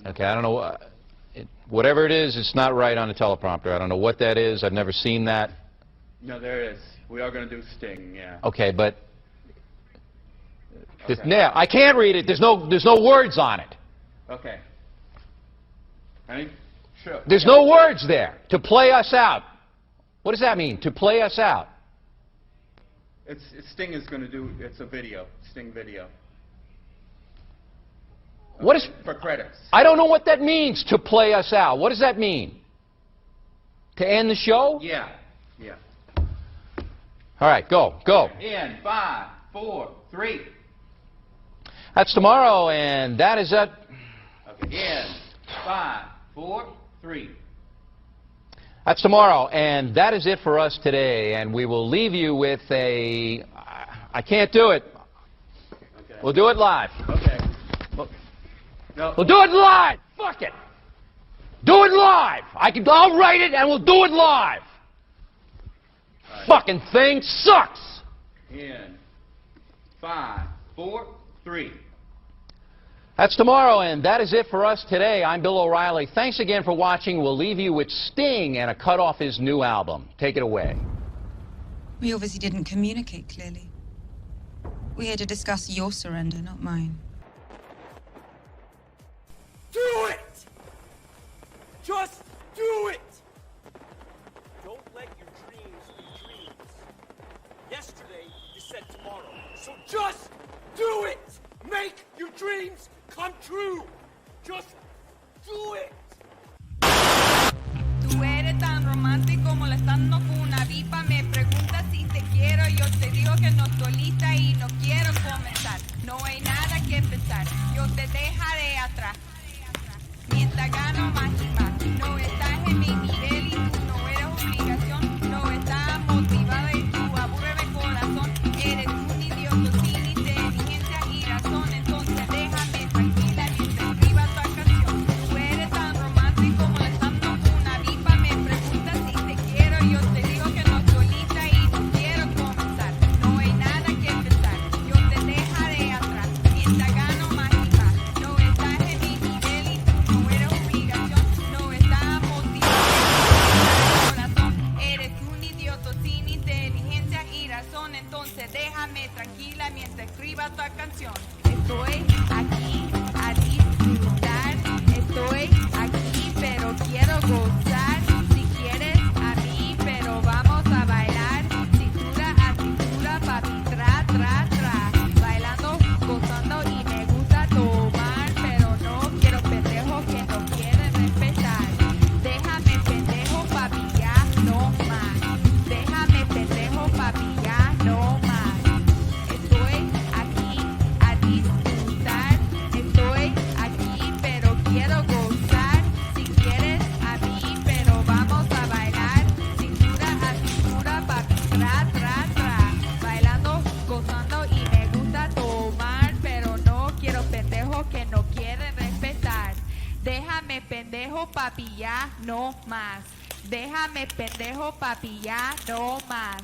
Okay, I don't know. Whatever it is, it's not right on the teleprompter. I don't know what that is. I've never seen that. No, there it is. We are going to do Sting, yeah. Okay, but Okay. yeah, I can't read it. There's no words on it. Okay. Ready? Sure. There's no words there. To play us out. What does that mean? To play us out. Sting is going to do. It's a video. Sting video. What is for credits? I don't know what that means. To play us out. What does that mean? To end the show? Yeah. Yeah. All right, go. In 5, 4, 3. That's tomorrow, and that is it. Okay. In 5, 4, 3. That's tomorrow, and that is it for us today. And we will leave you with a. I can't do it. Okay. We'll do it live. Okay. No. We'll do it live. Fuck it. Do it live. I'll write it, and we'll do it live. Right. Fucking thing sucks. In 5, 4, 3. That's tomorrow, and that is it for us today. I'm Bill O'Reilly. Thanks again for watching. We'll leave you with Sting and a cut off his new album. Take it away. We obviously didn't communicate clearly. We're here to discuss your surrender, not mine. Do it! Just do it! Don't let your dreams be dreams. Yesterday, you said tomorrow. So just do it! Make your dreams come true! Just do it! Tú eres tan romántico molestando con una vipa. Me preguntas si te quiero. Yo te digo que no estoy lista y no quiero comenzar. No hay nada que pensar. Yo te dejaré atrás. Mientras gano más y más. No estás en mi nivel y tú no eres obligación. No estás motivada y tú aburre corazón. Eres un idiota sin inteligencia y razón. Entonces déjame tranquila mientras escriba tu canción. Tú eres tan romántico molestando con una vipa. Me preguntas si te quiero. Yo te digo que no estoy lista y no quiero comenzar. No hay nada que pensar. Yo te dejaré atrás. Mientras gano más y más. No estás en mi nivel y tú no eres obligación. No estás motivado corazón. Eres un idiota sin inteligencia y razón. Entonces déjame tranquila mientras escriba tu canción. Estoy aquí a disfrutar. Estoy aquí pero quiero gozar. Si quieres a mí pero vamos a bailar. Cintura a cintura papi tra tra tra. Bailando, gozando y me gusta tomar. Pero no quiero pendejos que no quieren respetar. Déjame pendejo papi ya no más. Déjame pendejo papi ya no más. Estoy aquí a disfrutar. Estoy aquí pero quiero gozar. Si quieres a mí pero vamos a bailar. Cintura a cintura papi tra tra tra. Bailando, gozando y me gusta tomar. Pero no quiero pendejos que no quieren respetar. Déjame pendejo papi ya no más. Déjame pendejo papi ya no más.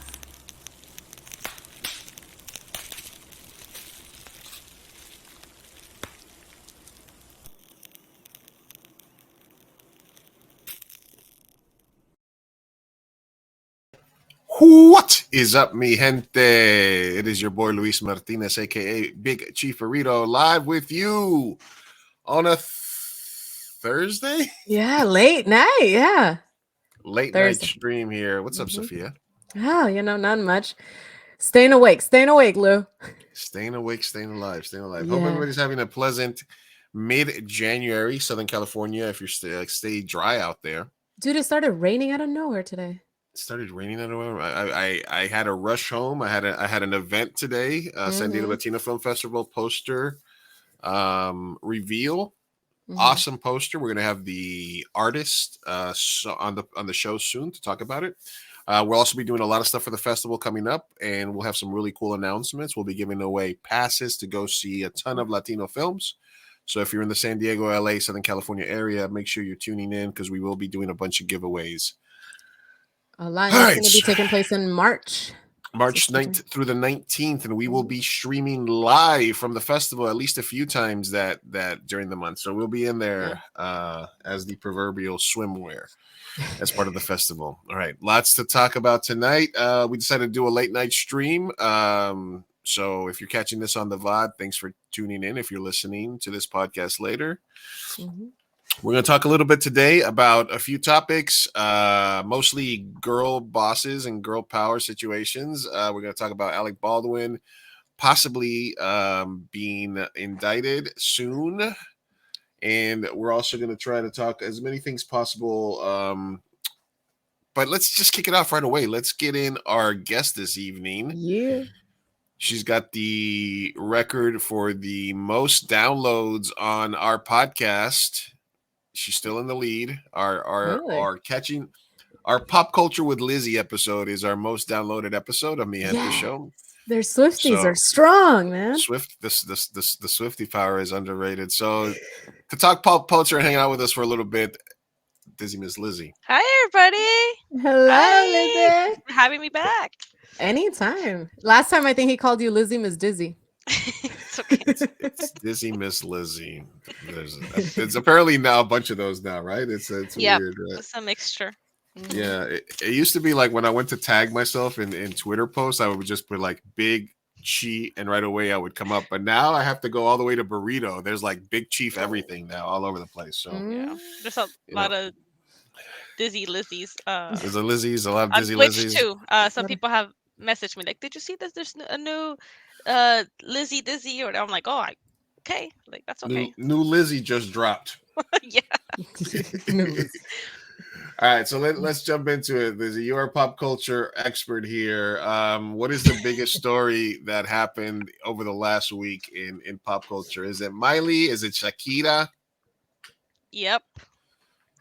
What is up, mi gente? It is your boy Luis Martinez, aka Big Chifarito, live with you on a Thursday? Yeah, late night. Yeah. Late Thursday night stream here. What's up, Sophia? Oh, not much. Staying awake, Lou. Staying awake, staying alive. Hope Yeah. everybody's having a pleasant mid-January, Southern California. If you're stay dry out there. Dude, it started raining out of nowhere today. It started raining out of nowhere. I had a rush home. I had an event today, San Diego Latino Film Festival poster reveal. Awesome poster. We're gonna have the artist on the show soon to talk about it. We'll also be doing a lot of stuff for the festival coming up, and we'll have some really cool announcements. We'll be giving away passes to go see a ton of Latino films. So if you're in the San Diego, LA, Southern California area, make sure you're tuning in because we will be doing a bunch of giveaways. A lot is going to be taking place in March. March 9th through the 19th, and we will be streaming live from the festival at least a few times that during the month. So we'll be in there as the proverbial swimwear as part of the festival. All right, lots to talk about tonight. We decided to do a late night stream. So if you're catching this on the VOD, thanks for tuning in. If you're listening to this podcast later, we're going to talk a little bit today about a few topics, mostly girl bosses and girl power situations. We're going to talk about Alec Baldwin possibly being indicted soon. And we're also going to try to talk as many things possible. But let's just kick it off right away. Let's get in our guest this evening. Yeah. She's got the record for the most downloads on our podcast. She's still in the lead. Our catching our Pop Culture with Lizzie episode is our most downloaded episode of Me and the Show. Their Swifties are strong, man. The Swiftie power is underrated. So to talk pop culture and hang out with us for a little bit, Dizzy Miss Lizzie. Hi, everybody. Hello, Hi. Lizzie. Thanks for having me back. Anytime. Last time I think he called you Lizzie Miss Dizzy. It's okay. It's Dizzy Miss Lizzie. It's apparently now a bunch of those now, right? It's weird. Right? It's a mixture. Yeah, it used to be like when I went to tag myself in Twitter posts, I would just put like Big Chi, and right away I would come up. But now I have to go all the way to Burrito. There's like Big Chief everything now all over the place. So Yeah, there's a lot of Dizzy Lizzies. there's a Lizzie's, a lot of On Dizzy Twitch Lizzies. too. Some people have messaged me like, "Did you see this? There's a new Lizzie Dizzy," or I'm like, "Oh, okay, like that's okay." New Lizzie just dropped. Yeah. All right, so let's jump into it. Lizzie, you are a pop culture expert here. What is the biggest story that happened over the last week in pop culture? Is it Miley? Is it Shakira? Yep. Which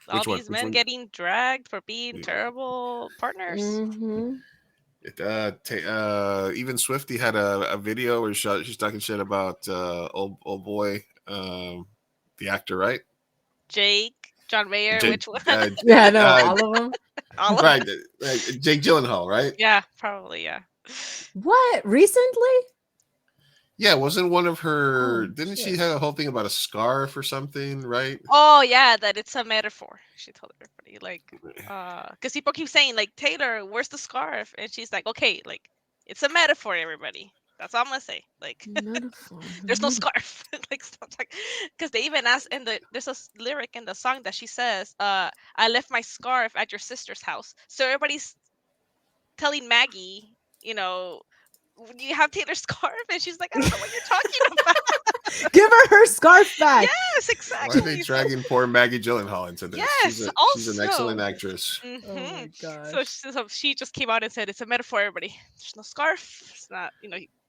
All one? these men getting dragged for being terrible partners. Mm-hmm. Even Swiftie had a video where she's talking shit about old boy, the actor, right? Jake, John Mayer, which one? Yeah, no, all of them. All of Right, them. Jake Gyllenhaal, right? Yeah, probably, yeah. What? Recently? Yeah, wasn't one of her? Oh, didn't shit. she have a whole thing about a scarf or something? Right? Oh yeah, that it's a metaphor. She told everybody like, because people keep saying like, Taylor, where's the scarf? And she's like, okay, like it's a metaphor, everybody. That's all I'm gonna say. Like, Metaphor. there's no scarf. Like, stop like, because they even asked in there's a lyric in the song that she says, I left my scarf at your sister's house. So everybody's telling Maggie, you have Taylor's scarf, and she's like, I don't know what you're talking about. Give her scarf back. Yes, Why exactly. are they dragging poor Maggie Gyllenhaal into this? Yes, she's an excellent also. actress. Oh my gosh. So she just came out and said it's a metaphor, everybody. There's no scarf. It's not,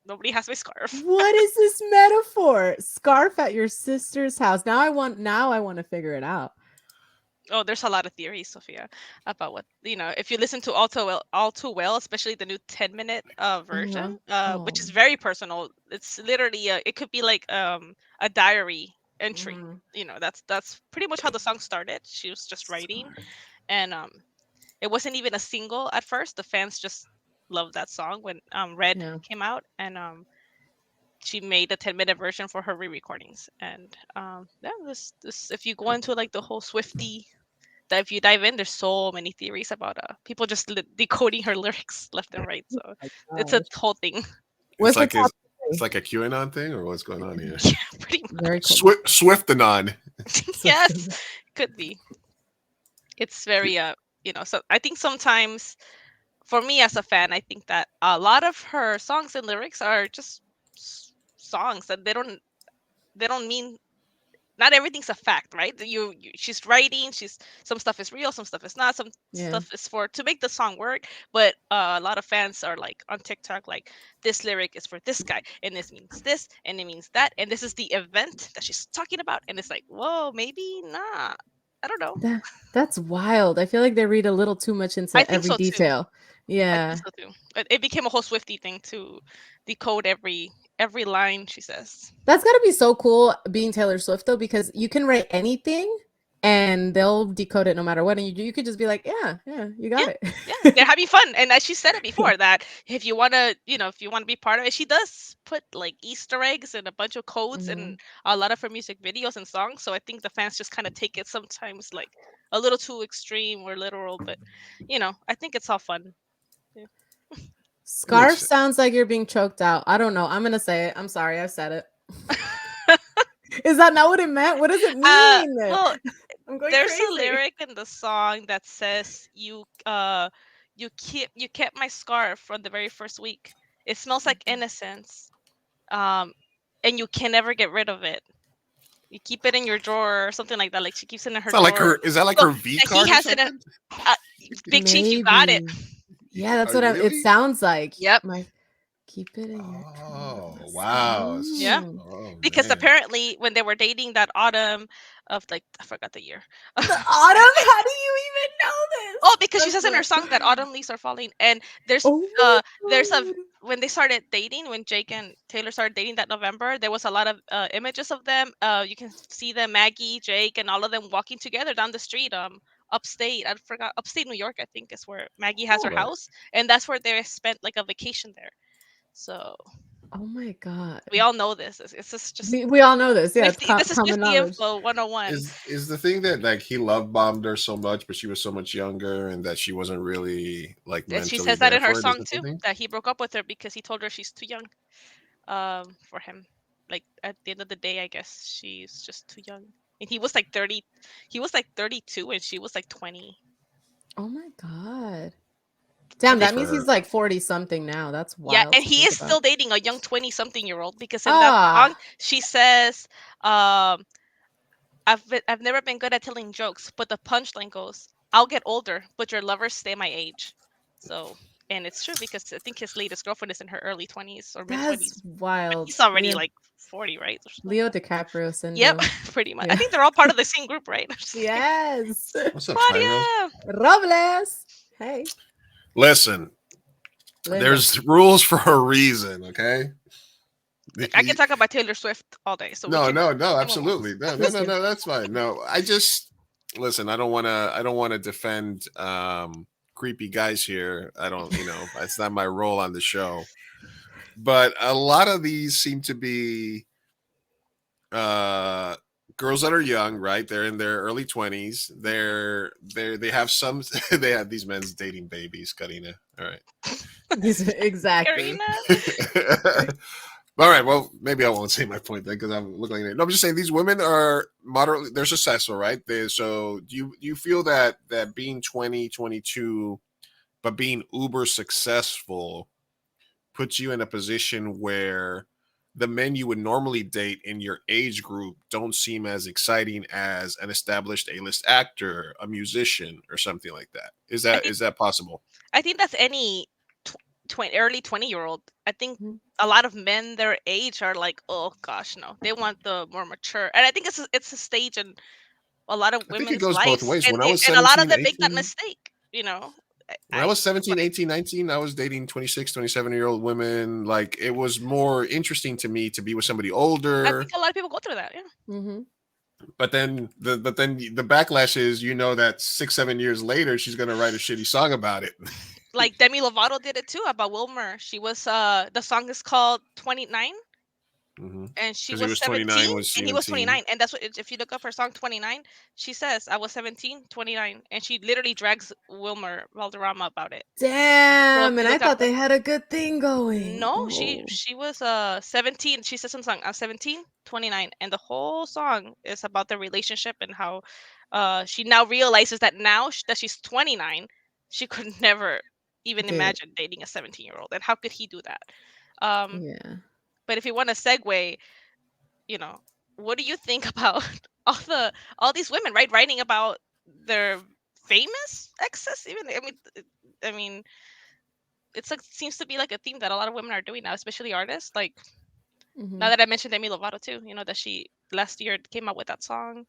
nobody has my scarf. What is this metaphor? Scarf at your sister's house. Now I want to figure it out. Oh, there's a lot of theories, Sophia, about what, if you listen to All Too Well, especially the new 10-minute version, which is very personal. It's literally it could be like a diary entry. That's pretty much how the song started. She was just writing, and it wasn't even a single at first. The fans just loved that song when Red came out, and she made a 10-minute version for her re-recordings. And this if you go into like the whole Swiftie, that if you dive in, there's so many theories about people just decoding her lyrics left and right. So it's a whole thing. What's It's like a QAnon thing, or what's going on here? Yeah, pretty much. Very cool. Swiftanon. Yes, could be. It's very so I think sometimes for me as a fan, I think that a lot of her songs and lyrics are just songs that they don't mean. Not everything's a fact, right? She's writing. Some stuff is real, some stuff is not. Some stuff is to make the song work. But a lot of fans are like on TikTok, like, this lyric is for this guy, and this means this, and it means that, and this is the event that she's talking about. And it's like, whoa, maybe not. I don't know. That's wild. I feel like they read a little too much into every detail. Too. Yeah. I think so too. It became a whole Swiftie thing to decode every line she says. That's got to be so cool being Taylor Swift, though, because you can write anything and they'll decode it no matter what. And you could just be like, yeah, you got it. Yeah, they're having fun. And as she said it before, that if you want to, if you want to be part of it, she does put like Easter eggs and a bunch of codes and a lot of her music videos and songs. So I think the fans just kind of take it sometimes like a little too extreme or literal, but I think it's all fun. Yeah. Scarf sounds like you're being choked out. I don't know. I'm gonna say it. I'm sorry, I've said it. Is that not what it meant? What does it mean? Well, I'm going there's crazy. a lyric in the song that says you kept my scarf from the very first week. It smells like innocence. And you can never get rid of it. You keep it in your drawer or something like that. Like she keeps it in her It's not like drawer. is that like her V card? He has it in Big Chief, you got it. Yeah, that's Oh, what really? it sounds like. Yep. Keep it in your Oh, drawer. wow. Yeah. Oh, Because man. apparently when they were dating that autumn of like I forgot the year. The autumn? How do you even know this? Oh, because she says in her song that autumn leaves are falling, and there's there's a when they started dating, when Jake and Taylor started dating that November, there was a lot of images of them. You can see them, Maggie, Jake, and all of them walking together down the street. Upstate, I forgot, upstate New York, I think is where Maggie has her Hold on. house, and that's where they spent like a vacation there. So oh my god, we all know this. It's just we all know this. Yeah, it's this is common 50 knowledge. info 101. Is the thing that like he love bombed her so much, but she was so much younger, and that she wasn't really like And mentally she says that there in her for it? Is song that the too, thing? that he broke up with her because he told her she's too young for him. Like at the end of the day, I guess she's just too young. And he was like 30, he was like 32 and she was like 20. Oh my god. Damn, guess that means for he's her. like 40 something now. That's wild. Yeah, and to he think is about. still dating a young 20-something-year-old because in that song she says, I've never been good at telling jokes, but the punchline goes, I'll get older, but your lovers stay my age. So, and it's true because I think his latest girlfriend is in her early 20s or mid 20s. That's wild. He's already like 40, right? Leo DiCaprio Yep, syndrome. pretty much. Yeah. I think they're all part of the same group, right? Yes. What's up, Spyro? Claudia! Robles. Hey. Listen, Linda. there's rules for a reason, okay? I can talk about Taylor Swift all day. So No, absolutely. No, that's fine. No, I just listen, I don't wanna defend creepy guys here. I don't, it's not my role on the show. But a lot of these seem to be girls that are young, right? They're in their early 20s. They have some they have these men's dating babies, Karina. All right. Exactly. All right, well, maybe I won't say my point then because I'm looking like no, I'm just saying these women are moderately, they're successful, right? So do you feel that being 20, 22, but being uber successful puts you in a position where the men you would normally date in your age group don't seem as exciting as an established A-list actor, a musician, or something like that? Is that possible? I think that's any early 20-year-old. I think a lot of men their age are like, oh gosh, no. They want the more mature. And I think it's a stage in a lot of women's think it goes lives. both ways. And, When I was and a lot of 17, them make that 18 mistake, When I was 17, 18, 19, I was dating 26, 27-year-old women. Like, it was more interesting to me to be with somebody I older. think a lot of people go through that, yeah. Mm-hmm. But then the backlash is, that 6-7 years later, she's going to write a shitty song about it. Like Demi Lovato did it too about Wilmer. She was the song is called 29. Mm-hmm. And she 'Cause he was was 17 29, was and he was 17. 29. And that's what, if you look up her song 29, she says, I was 17, 29. And she literally drags Wilmer Valderrama about it. Damn, So and I thought they had a good thing going. No, Oh. she was 17. She says in the song, I'm 17, 29. And the whole song is about the relationship and how she now realizes that now that she's 29, she could never even imagine dating a 17-year-old. And how could he do that? Yeah. But if you want to segue, what do you think about all these women, right, writing about their famous exes? Even I mean, it's like seems to be like a theme that a lot of women are doing now, especially artists. Like now that I mentioned Demi Lovato too, that she last year came out with that song,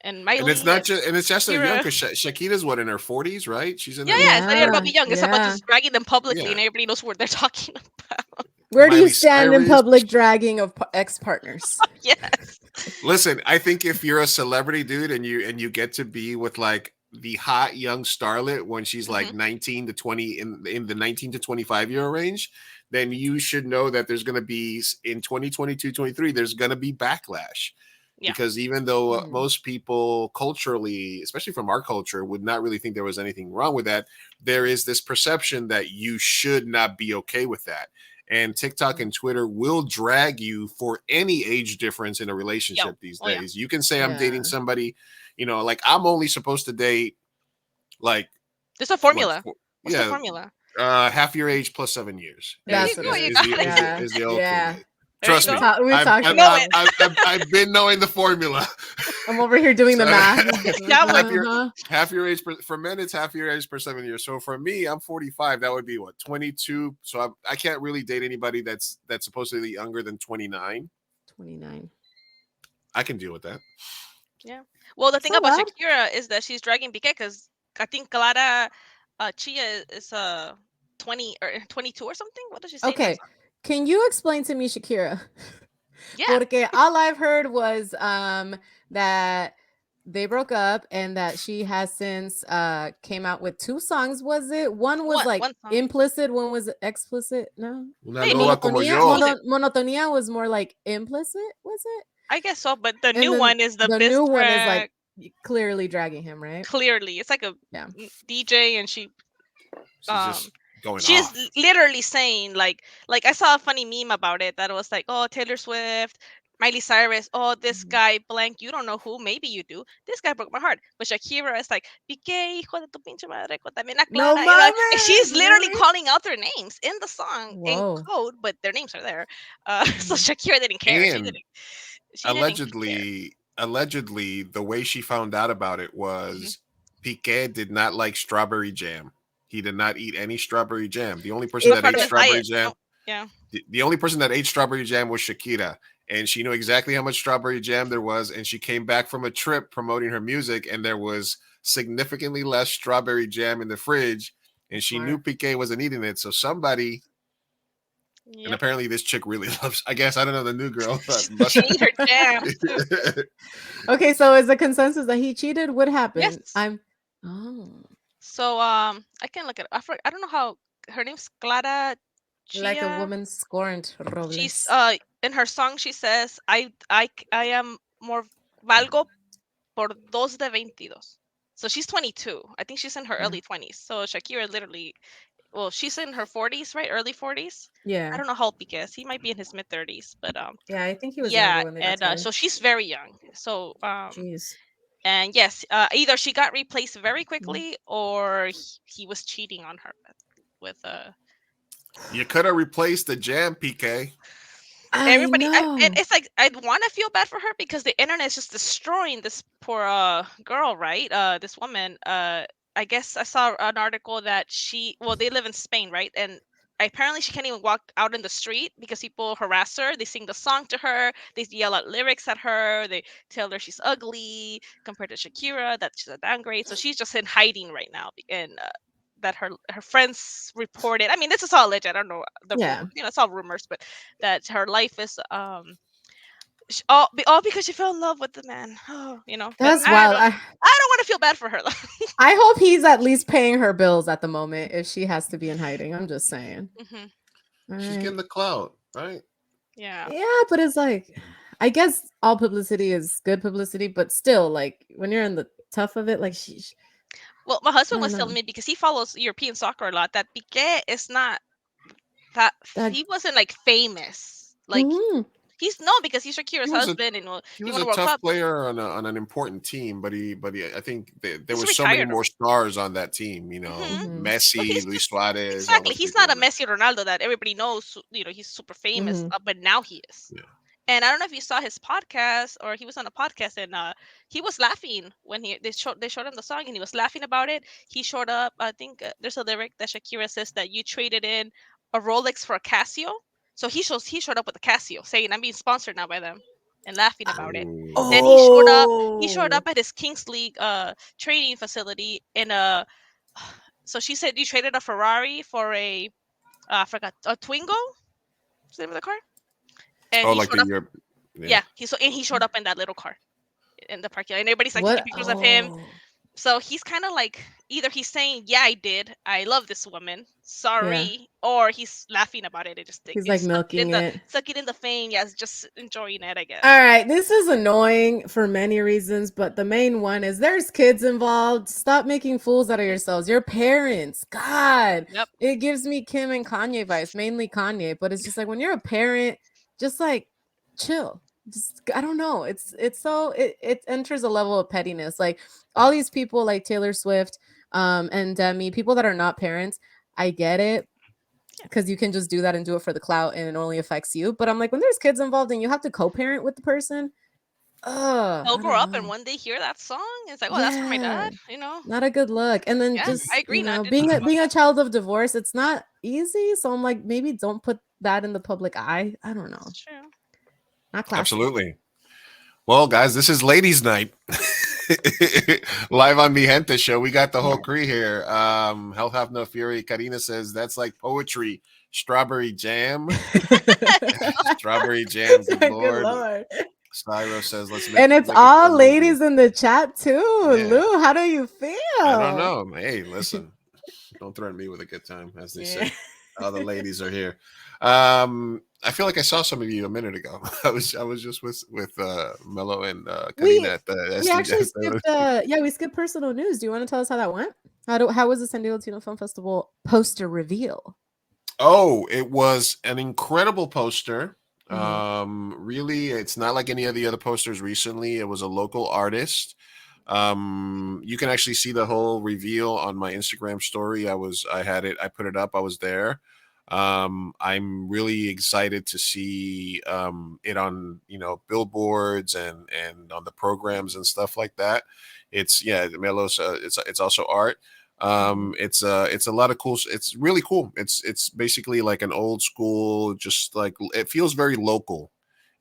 and Miley. And it's just so young Shakira. because Shakira's what, in her 40s, right? She's in Yeah, her it's not even about the young. It's about Yeah. just dragging them publicly, Yeah. and everybody knows what they're talking about. Where do you Miley stand in Cyrus. public dragging of ex-partners? Yes. Listen, I think if you're a celebrity, dude, and you get to be with like the hot young starlet when she's like Hmm. 19 to 20 in the 19 to 25-year range, then you should know that there's going to be in 2022, 23, there's going to be backlash. Yeah. Because even though Mhm. most people culturally, especially from our culture, would not really think there was anything wrong with that, there is this perception that you should not be okay with that. And TikTok and Twitter will drag you for any age difference in a Yo. relationship these Oh yeah. days. You can say I'm Yeah. dating somebody, like I'm only supposed to date like There's a what? formula. What's the Yeah, formula? half your age plus 7 years There you That's is what go. it is You is. is got the is it. the Yeah. is the Yeah. ultimate. There you Trust go. me, We talked I've, know about I've, it. I've, I've, I've been knowing the formula. I'm over here doing the So, math. That one. half your Uh-huh. half your age for men, it's half your age per 7 years. So for me, I'm 45. That would be what 22. So I can't really date anybody that's supposedly younger than 29. 29. I can deal with that. Yeah. Well, the It's thing not about bad. Shakira is that she's dragging Piqué because I think Clara Chia is 20 or 22 or something. What does she say in that Okay. song? Can you explain to me, Shakira? Yeah. Porque all I've heard was that they broke up and that she has since came out with 2 songs. Was it? One was like One song. implicit, one was explicit. No. Una Wait, loba como Monotonia, yo. explicit. monotonia was more like implicit, was it? I guess so, but the And new then one is the the best new one is like track. clearly dragging him, right? Clearly, it's like a Yeah. DJ, and she She's um just going she is off. literally saying like I saw a funny meme about it that was like, oh, Taylor Swift, Miley Cyrus, oh, this Mhm. guy blank, you don't know who, maybe you do, this guy broke my heart. But Shakira is like, Piqué, hijo de tu pinche madre, cuéntame la No clara, and mames, she's literally really? calling out their names in the song in Whoa. code, but their names are there. So Mhm. Shakira didn't care. And She didn't care. allegedly, the way she found out about it Hmm. was Piquet did not like strawberry jam. He did not eat any strawberry jam. The only It person was that part ate of his strawberry diet. jam, Oh, yeah. the only person that ate strawberry jam was Shakira. And she knew exactly how much strawberry jam there was. And she came back from a trip promoting her music, and there was significantly less strawberry jam in the fridge. And she knew Smart. Piquet wasn't eating it. So somebody, and Yep. apparently this chick really loves, I guess, I don't know, the new girl, but must She ate her jam too. Okay, so is the consensus that he cheated? What happened? Yes. I'm Oh, So I can look at I don't know how her name's Clara like a Chia. woman scorned She's Robles. in her song she says I am more valgo por dos de 22. So she's 22. I think she's in her Yeah. early 20s. So Shakira literally, well, she's in her 40s, right? Early 40s. I Yeah. don't know how old Piqué is. He might be in his mid 30s, but Yeah, I think he was yeah, younger when they got and together. so she's very young. So Jeez. and yes, either she got replaced very Mhm. quickly or he was cheating on her with You could have replaced the jam, PK. I everybody. And know. it's like I want to feel bad for her because the internet is just destroying this poor girl, right? This woman. I guess I saw an article that they live in Spain, right? And apparently she can't even walk out in the street because people harass her. They sing the song to her. They yell out lyrics at her. They tell her she's ugly compared to Shakira, that she's a downgrade. So she's just in hiding right now. And that her friends reported. I mean, this is all alleged. I don't know the rumor. Yeah. It's all rumors, but that her life is all because she fell in love with the man. Oh, but That's wild. I don't want to feel bad for her. I hope he's at least paying her bills at the moment if she has to be in hiding. I'm just saying. Hmm. All She's right. getting the clout, right? Yeah. Yeah, but it's like I guess all publicity is good publicity, but still, like when you're in the tough of it, like Well, my I husband don't was telling know. me because he follows European soccer a lot that Piqué is not that That he wasn't like famous. Like Mhm. he's no because he's Shakira's He was a husband and he he was won a a World tough Cup. player on an important team, but I think there He's were so many retired more already. stars on that team. Hmm. Mhm. But Messi, he's Luis just Suarez, all exactly. those He's people. not a Messi Ronaldo that everybody knows. He's super famous, Mhm. but now he is. Yeah. And I don't know if you saw his podcast or he was on a podcast and he was laughing when they showed him the song and he was laughing about it. He showed up. I think there's a lyric that Shakira says that you traded in a Rolex for a Casio. So he showed up with a Casio saying I'm being sponsored now by them and laughing about it. Then Oh. Oh. he showed up at his Kings League training facility in a. So she said you traded a Ferrari for I forgot, a Twingo. What's the name of the car? And Oh, he like showed the up. Europe. Yeah, Yeah. he showed up in that little car in the parking lot, and everybody's like taking What? pictures of him. Oh, So he's kind of like either he's saying, "Yeah, I did. I love this woman. yeah. Sorry," or he's laughing about it and just He's like milking it. suck it in the fame. Yes, just enjoying it, I All guess. right, this is annoying for many reasons, but the main one is there's kids involved. Stop making fools out of yourselves. Your parents. God, Yep. it gives me Kim and Kanye vibes, mainly Kanye, but it's just like when you're a parent, just like chill. Just I don't know. It's so it enters a level of pettiness. Like all these people like Taylor Swift and Demi, people that are not parents, I get it because you can just do that and do it for the clout and it only affects you. But I'm like, when there's kids involved and you have to co-parent with the person, They'll I grow don't up and know. one day hear that song. It's like, oh, that's for my Yeah, dad. You know? not a good look. And then Yeah, I just agree. No, I didn't being think a about being a that. child of divorce, it's not easy. So I'm like, maybe don't put that in the public eye. I don't know. It's true. Not classy. Absolutely. Well, guys, this is ladies' night. Live on the Gente show. We got the whole crew here. Health Have No Fury. Karina says that's like poetry. Strawberry jam. Strawberry jam. Good Good lord. lord. Cyro says let's And it's make it all feel lazy. ladies in the chat too. Yeah. Lou, how do you feel? I don't know. Hey, listen. Don't threaten me with a good time, as they say. All the ladies are here. I feel like I saw some of you a minute ago. I was just with Mello and We Karina at the we SD. actually skipped we skipped personal news. Do you want to tell us how that went? How was the San Diego Latino Film Festival poster reveal? Oh, it was an incredible poster. Mhm. Really, it's not like any of the other posters recently. It was a local artist. You can actually see the whole reveal on my Instagram story. I put it up. I was there. I'm really excited to see it on billboards and on the programs and stuff like that. It's Melos. It's also art. Mhm. It's a lot of cool. It's really cool. It's basically like an old school, just like it feels very local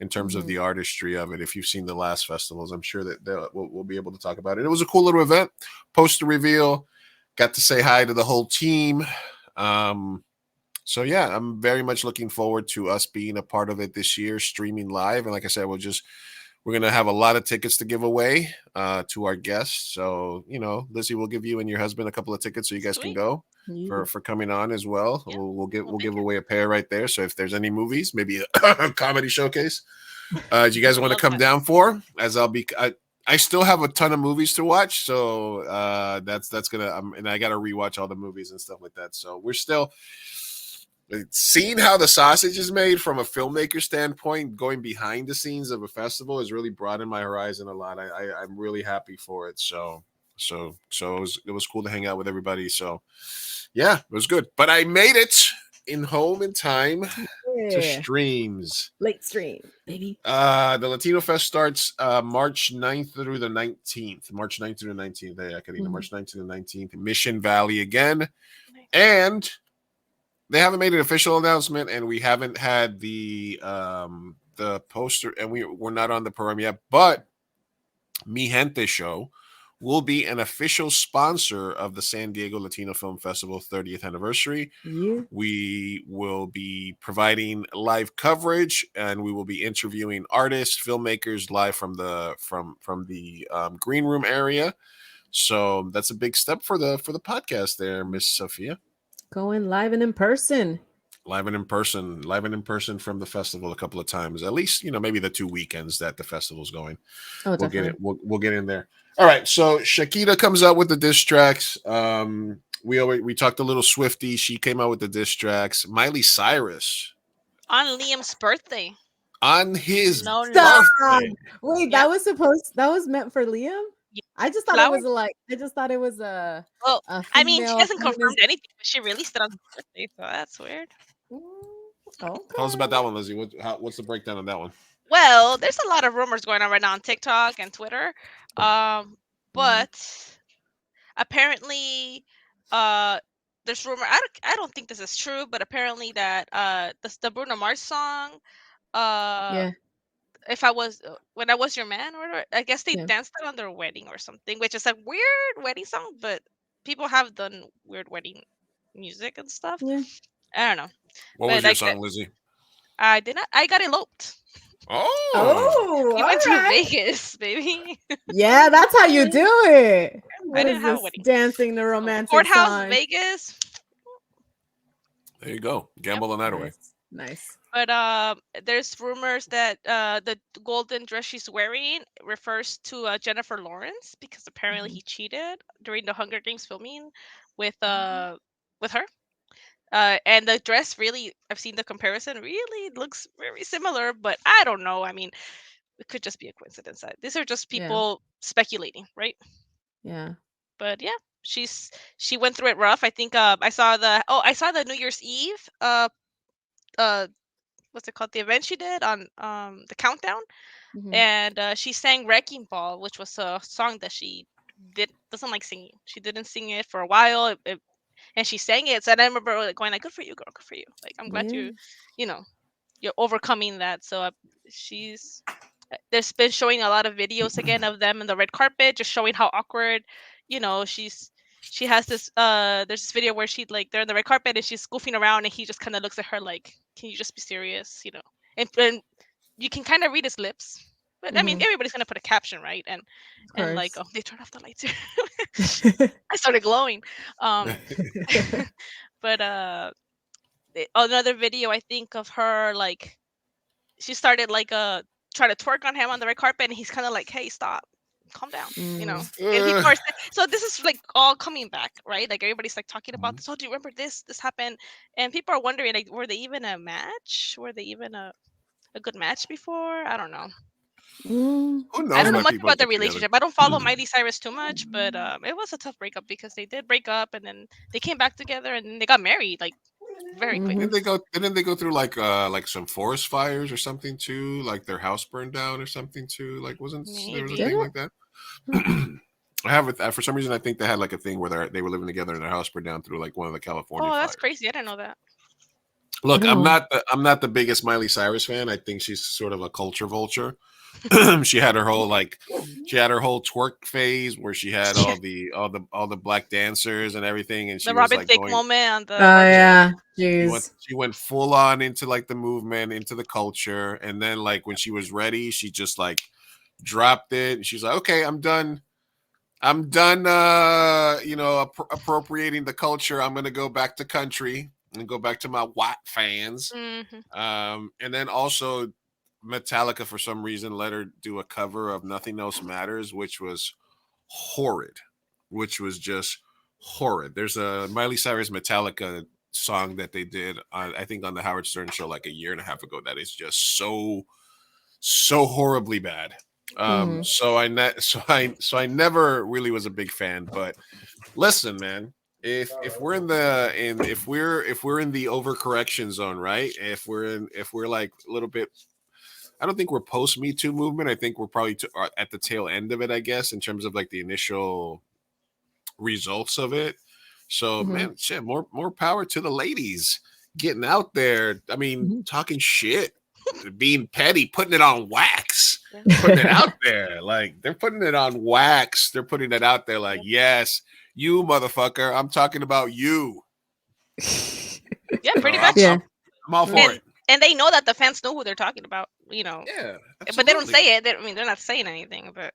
in terms of Mhm. the artistry of it. If you've seen the last festivals, I'm sure that we'll be able to talk about it. It was a cool little event. Poster reveal. Got to say hi to the whole team. So yeah, I'm very much looking forward to us being a part of it this year, streaming live. And like I said, we're gonna have a lot of tickets to give away to our guests. So Lizzie will give you and your husband a couple of tickets so you guys can Sweet. go Yeah. for coming on as well. Yeah, We'll be give there. away a pair right there. So if there's any movies, maybe a comedy showcase, do you guys want to Love come that. down for? As I still have a ton of movies to watch, so that's gonna and I got to rewatch all the movies and stuff like that. So we're still seeing how the sausage is made from a filmmaker standpoint. Going behind the scenes of a festival has really broadened my horizon a lot. I'm really happy for it. So it was cool to hang out with everybody. So yeah, it was good. But I made it home in time to Yeah. streams. Late stream, baby. The Latino Fest starts March 9th through the 19th. March 9th through the 19th. Yeah, Karina, March 9th to the 19th. Mission Valley again. And they haven't made an official announcement, and we haven't had the poster, and we're not on the program yet, but Mi Gente Show will be an official sponsor of the San Diego Latino Film Festival 30th anniversary. Yeah. We will be providing live coverage, and we will be interviewing artists, filmmakers live from the green room area. So that's a big step for the podcast there, Miss Sophia. Going live and in person. Live and in person from the festival a couple of times, at least maybe the 2 weekends that the festival's going. Oh, We'll definitely. get it. We'll get in there. All right. So Shakira comes out with the diss tracks. We talked a little Swifty. She came out with the diss tracks. Miley Cyrus On Liam's birthday. on his No Stop. love. birthday. Wait, Yeah. that was meant for Liam? Yeah. I just thought Flowers? it was a Well, a I mean, she female hasn't feminist. confirmed anything, but she released it on his birthday, so that's weird. Okay. Tell us about that one, Lizzie. What's the breakdown on that one? Well, there's a lot of rumors going on right now on TikTok and Twitter. But apparently, there's rumor. I don't think this is true, but apparently that the Bruno Mars song, Yeah. if I was when I was your man, or whatever, I guess they Yeah. danced it on their wedding or something, which is a weird wedding song. But people have done weird wedding music and stuff. Yeah. I don't know. What But was your like song, Lizzie? I did not. I got eloped. Oh, We all went to right. Vegas, baby. Yeah, that's how you do it. I What didn't is have a this wedding. dancing the romantic Courthouse, song? Vegas. there you go. Gamble the night away. Nice. Nice. But there's rumors that the golden dress she's wearing refers to Jennifer Lawrence because apparently he cheated during the Hunger Games filming with her. And the dress really, I've seen the comparison, really looks very similar, but I don't know. I mean, it could just be a coincidence. These are just Yeah. people speculating, right? Yeah. But yeah, she went through it rough. I think I saw the New Year's Eve uh what's it called, the event she did on the countdown, Mhm. and she sang Wrecking Ball, which was a song that she doesn't like singing. She didn't sing it for a while, and she sang it. So I remember like, going like, "Good for you, girl. Good for you. Like I'm glad Yeah. you know, you're overcoming that." So she's there's been showing a lot of videos again of them in the red carpet, just showing how awkward, she has this there's this video where she like they're in the red carpet and she's goofing around and he just kind of looks at her like, "Can you just be serious?" And you can kind of read his lips. But I mean, Mhm. everybody's gonna put a caption, right? Of And like, course. oh, they turned off the lights. I started glowing. Um, but another video I think of her like she started like try to twerk on him on the red carpet, and he's kind of like, "Hey, stop, calm down," Mm. And people are so this is like all coming back, right? Like everybody's like talking about this. Oh, do you remember this happened? And people are wondering like, were they even a match? Were they even a good match before? I don't know. Mm. Who I knows don't know why much people about the get together? relationship. I don't follow Miley Cyrus too much, but it was a tough breakup because they did break up and then they came back together and then they got married like very quick. Mhm. Didn't they go through like some forest fires or something too? Like their house burned down or something too? Like there was a Maybe. Did thing it? like that? I have it for some reason. I think they had like a thing where they were living together and their house burned down through like one of the California Oh, that's fires. crazy. I didn't know that. Look, Oh. I'm not the biggest Miley Cyrus fan. I think she's sort of a culture vulture. she had her whole twerk phase where she had Yeah. all the black dancers and everything, and The she was Robin like Thicke going. moment on Oh the red Yeah, chair. yeah. Jeez. she went full on into like the movement, into the culture, and then like when she was ready, she just like dropped it. And she's like, "Okay, I'm done. I'm done. Appropriating the culture. I'm gonna go back to country and go back to my white fans." Hmm. And then also Metallica for some reason let her do a cover of "Nothing Else Matters," which was horrid, which was just horrid. There's a Miley Cyrus Metallica song that they did, I think, on the Howard Stern show like a year and a half ago. That is just so horribly bad. Mhm. So I never really was a big fan. But listen, man, if we're if we're in the overcorrection zone, right? If we're like a little bit, I don't think we're post Me Too movement. I think we're probably at the tail end of it, I guess, in terms of like the initial results of it. So, Mhm. man, shit, more power to the ladies getting out there. I mean, Mhm. talking shit, being petty, putting it on wax, putting it out there. Like they're putting it on wax. They're putting it out there. Like, yes, you motherfucker. I'm talking about you. Yeah, So pretty much. Yeah. I'm all for it. And they know that the fans know who they're talking about, Yeah, but they don't absolutely. say it. I mean, they're not saying anything. But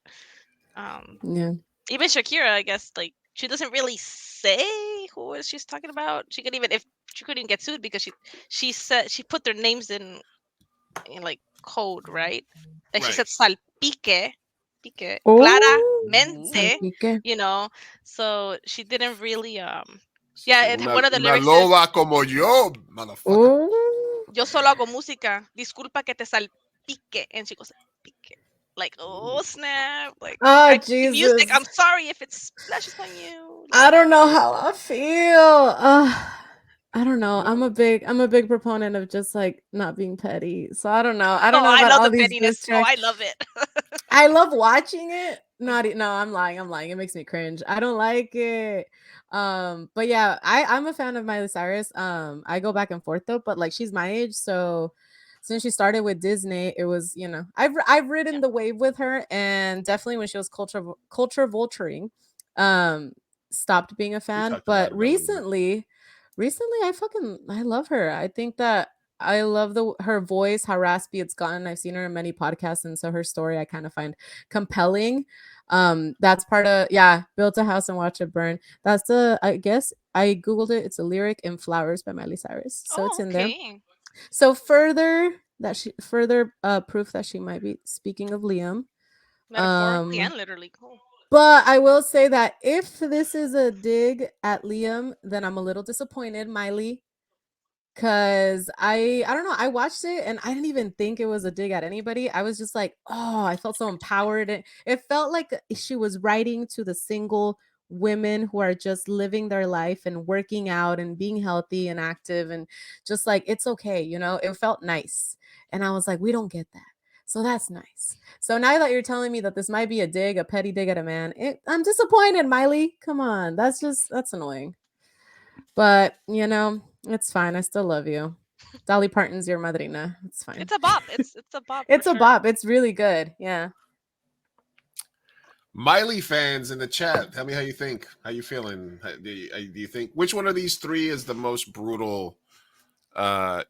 Yeah. even Shakira, I guess, like she doesn't really say who is she's talking about. She could even if she couldn't get sued because she said she put their names in like code, right? Like she Right. said salpique, pique, Oh, claramente, salpique. you know. So she didn't really yeah, one of the Una lyrics is loba como yo, motherfucker. Oh. yo solo hago música, disculpa que te salpique, and she goes salpique. Like, oh snap! Like, Oh I play music. Jesus. I'm sorry if it splashes on you. I don't know how I feel. I don't know. No. I'm a big proponent of just like not being petty. So I don't know. I don't Oh, know I about love all the these pettiness. diss Oh, tracks. I love it. I love watching it. No, I'm lying. I'm lying. It makes me cringe. I don't like it. But yeah, I'm a fan of Miley Cyrus. I go back and forth though, but like she's my age, so since she started with Disney, it was, I've ridden Yeah. the wave with her, and definitely when she was culture vulturing, um stopped being a We fan. talked about But it a little bit. recently I love her. I think that I love her voice, how raspy it's gotten. I've seen her in many podcasts, and so her story I kind of find compelling. That's part of, yeah, built a house and watch it burn. That's the, I guess I googled it. It's a lyric in Flowers by Miley Cyrus, so it's Oh, in there. okay. So further proof that she might be speaking of Liam. Metaphorically and literally. Cool. But I will say that if this is a dig at Liam, then I'm a little disappointed, Miley. Cause I don't know, I watched it and I didn't even think it was a dig at anybody. I was just like, oh, I felt so empowered. It felt like she was writing to the single women who are just living their life and working out and being healthy and active and just like it's okay, it felt nice. And I was like, we don't get that. So that's nice. So now that you're telling me that this might be a petty dig at a man, I'm disappointed, Miley. Come on. That's annoying. But it's fine. I still love you. Dolly Parton's your madrina. It's fine. It's a bop. It's a bop. It's for a sure. bop. It's really good. Yeah. Miley fans in the chat, tell me how you think. How you feeling? Do you think which one of these three is the most brutal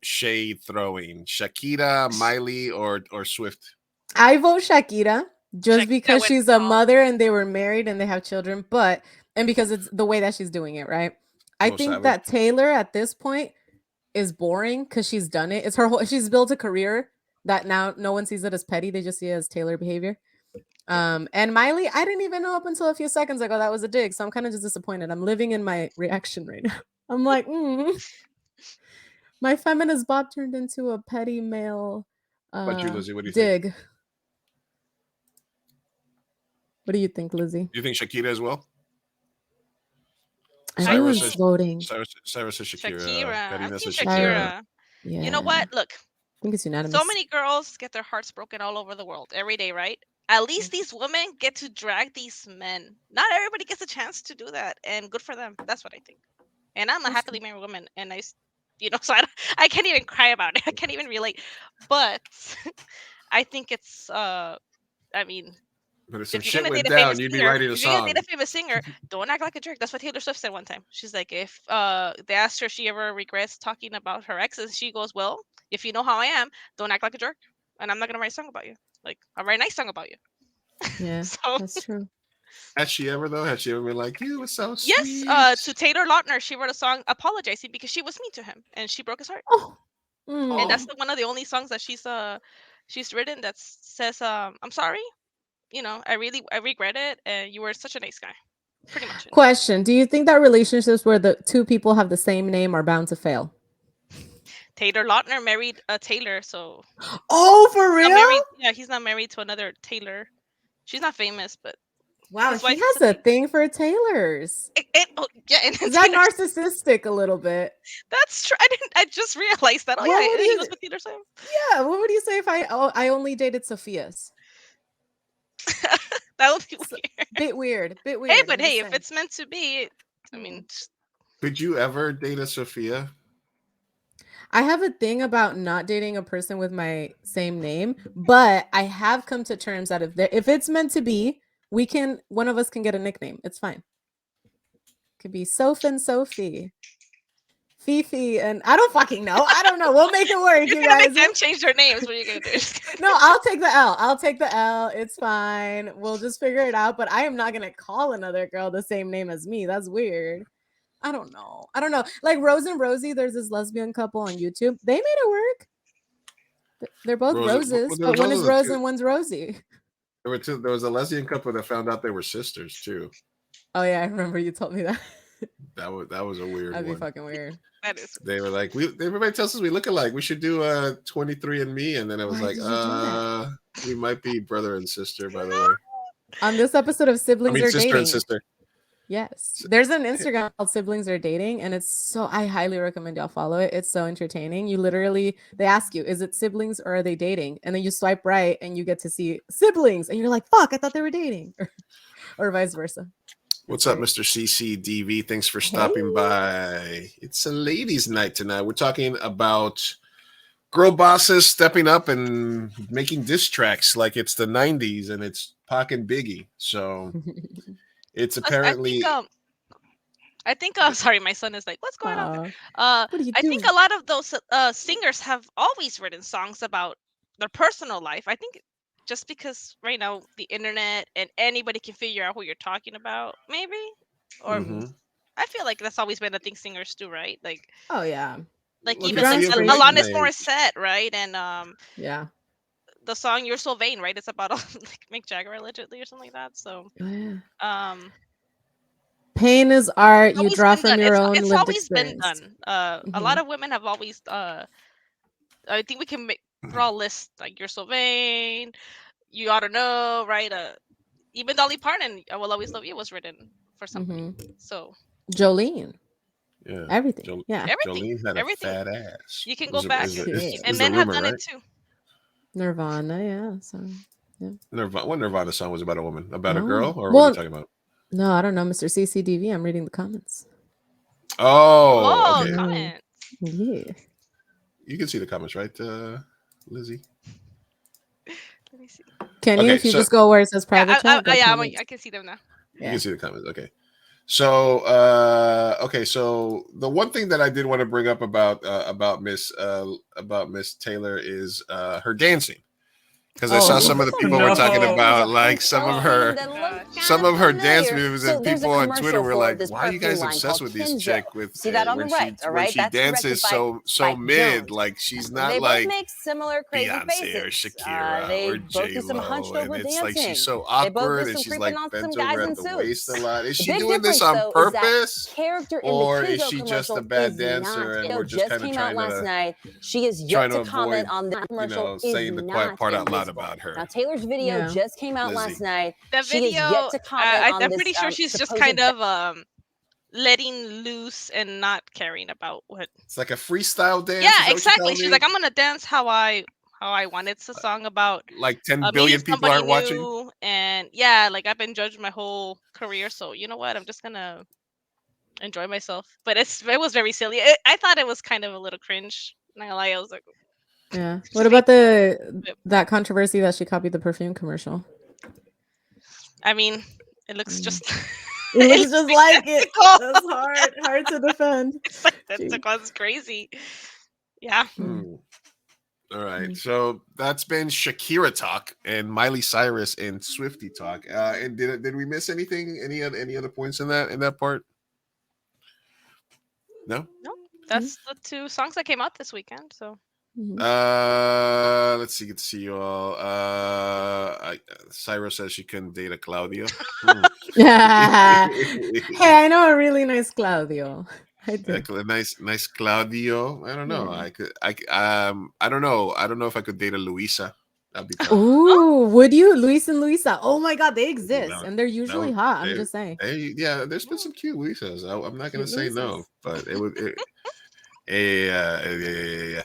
shade throwing? Shakira, Miley, or Swift? I vote Shakira just Shakira because went she's a all- mother and they were married and they have children, and because it's the way that she's doing it, right? I Most think savage. that Taylor at this point is boring because she's done it. It's her whole, she's built a career that now no one sees it as petty. They just see it as Taylor behavior. And Miley, I didn't even know up until a few seconds ago that was a dig. So I'm kind of just disappointed. I'm living in my reaction right now. I'm like, my feminist bop turned into a petty male But you, Lizzie, what do you think? dig. What do you think, Lizzie? Do you think Shakira as well? Everyone's says- voting. Cyrus says Shakira. Shakira. I'm Karina team says Shakira. Yeah. You know what? Look, I think it's unanimous. so many girls get their hearts broken all over the world every day, right? At least these women get to drag these men. Not everybody gets a chance to do that, and good for them. That's what I think. And I'm a happily married woman, and so I can't even cry about it. I can't even relate. But I think it's, But if some if you're shit gonna went date a famous down, you'd be singer, writing a if you're gonna song. date a famous singer, don't act like a jerk. That's what Taylor Swift said one time. She's like, if they asked her if she ever regrets talking about her exes, she goes, well, if you know how I am, don't act like a jerk, and I'm not gonna write a song about you. Like, I'll write a nice song about you. Yeah, So that's true. Has she ever though? Has she ever been like, you were so sweet? yes, to Taylor Lautner, she wrote a song apologizing because she was mean to him and she broke his heart. Oh. And that's one of the only songs that she's written that says, I'm sorry. I regret it, and you were such a nice guy. Pretty much. Question: do you think that relationships where the two people have the same name are bound to fail? Taylor Lautner married a Taylor, so. Oh, for real? He's not married to another Taylor. She's not famous, but. Wow, he has a thing for Taylors. Is that narcissistic a little bit? That's true. I just realized that. He was with Taylor Swift. Yeah, what would you say if I only dated Sophia's? That would be weird. Bit weird. Hey, but hey, if it's meant to be, I mean. Did you ever date a Sophia? I have a thing about not dating a person with my same name, but I have come to terms that if it's meant to be, one of us can get a nickname. It's fine. It could be Soph and Sophie, Fifi, and I don't fucking know. I don't know. We'll make it work, you guys. Make them change their names. What are you gonna do? No, I'll take the L. It's fine. We'll just figure it out. But I am not gonna call another girl the same name as me. That's weird. I don't know. Like Rose and Rosie, there's this lesbian couple on YouTube. They made it work. They're both Roses, but one is Rose and one's Rosie. There was a lesbian couple that found out they were sisters too. Oh yeah, I remember you told me that. That was a weird That'd be one. fucking weird. That is. They were like, everybody tells us we look alike. We should do 23andMe, and then it was we might be brother and sister, by the way. On this episode of Siblings Are sister Dating. and sister. Yes. There's an Instagram called Siblings Are Dating, and I highly recommend y'all follow it. It's so entertaining. They ask you, is it siblings or are they dating? And then you swipe right and you get to see siblings, and you're like, fuck, I thought they were dating. Or vice versa. What's up, Mr. CCDV? Thanks for stopping by. It's a ladies' night tonight. We're talking about girl bosses stepping up and making diss tracks like it's the 90s and it's Pac and Biggie. So it's apparently. I think sorry, my son is like, what's going on there? What are you I think doing? a lot of those singers have always written songs about their personal life. I think just because right now the internet and anybody can figure out who you're talking about, maybe. Or Hmm. I feel like that's always been a thing singers do, right? Oh yeah. Like Look even at Draw like the information inspiration. Alanis age. Morissette, right? And Yeah. the song "You're So Vain," right? It's about like Mick Jagger allegedly or something like that. So Oh, yeah. um, Pain is art. You always draw been from done. your own It's lived always been experience. done. A Hmm. lot of women have always. I think we can draw a list like "You're So Vain," "You Ought to Know," right? Even Dolly Parton, "I Will Always Love You" was written for somebody. Hmm. So Jolene. Yeah. Everything. Yeah. everything, Jolene had a everything. fat ass. You can go Is back, Yeah. and the men have rumor, done it right? too. Nirvana. Yeah. So. Yeah. Nirvana, what Nirvana song was about a woman? About a Oh. girl, or what are you Well, talking about? no, I don't know, Mr. CCDV. I'm reading the comments. Oh, Oh, okay. Yeah. comment. Yeah. You can see the comments, right, Lizzie? Let me see. Can you, Okay, if you so just go where it says Yeah, private chat, go yeah, comments. I can see them now. you Yeah. can see the comments. Okay. So, okay. So the one thing that I did want to bring up about Miss Taylor is her dancing, because I saw Oh, some of the people were no. talking It was about a like hotel Oh theme that looked gosh. kind some of of her dance familiar. moves, So and there's a people on Twitter commercial were for like, this "Why are you guys perfume line obsessed called with this chick? Kenzo. With See that on the right, all when right? she That's dances directed by so Spike mid, Jones. like she's not They both like make similar crazy Beyonce or faces. Shakira They or both J do some Lo, hunched and over it's like she's dancing. so They both do awkward and some she's like creeping on bent some over guys at in the waist a suits. lot. Is The she big doing this difference, on though, is that purpose? character in the Or is Kenzo she just a commercial bad is dancer not. and we're It just just kind of came out last night. She is trying yet to to avoid, comment on the commercial. Is saying the quiet not part out loud invisible. about her? Now, Taylor's video Yeah. just came out Lizzie. last night. The She is video, yet to comment on I'm this pretty sure she's just supposed kind of letting loose and not caring about what. It's like a freestyle dance. Is Yeah, that what you're exactly. telling She's me? like, I'm gonna dance how I want. It's a song about Like 10 meeting billion people somebody aren't watching? new, and yeah, like I've been judged my whole career, so you know what? I'm just gonna enjoy myself. But it was very silly. I thought it was kind of a little cringe. Not gonna lie, I was like, Yeah. What just leave about it. that controversy that she copied the perfume commercial? I mean, it looks Mm. just It it looks looks just like it. identical. That's hard to defend. It's Jeez. identical. It's crazy. Yeah. Mm. Hmm. All right. Mm. So that's been Shakira talk and Miley Cyrus and Swifty talk. And did we miss anything? Any other points in that part? No. No, that's the two songs that came out this weekend. So Mhm. Let's see. Good to see you all. Cyrus says she couldn't date a Claudio. Hey, I know a really nice Claudio. I do. A nice Claudio. I don't know. Yeah. I don't know. I don't know if I could date a Luisa. That'd be tough. Ooh, would you? Luis and Luisa. Oh my God, they exist No, and they're that usually would- hot. I'm they- just saying. yeah, there's been some cute Luisas. I'm not gonna Cute say no, Luisas. but it would. Yeah.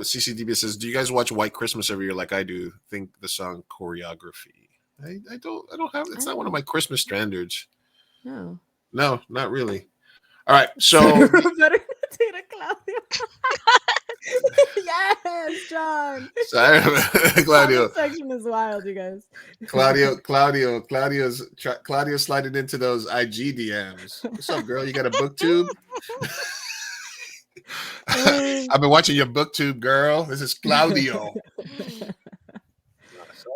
CCDB says, "Do you guys watch White Christmas every year like I do? Think the song choreography? I don't have. It's not one of my Christmas standards. No. No, not really. All right, so Better date a Claudio. Yes, John. Claudio, Comment section is wild, you guys. Claudio sliding into those IG DMs. What's up, girl? You got a booktube? I've been watching your booktube, girl. This is Claudio.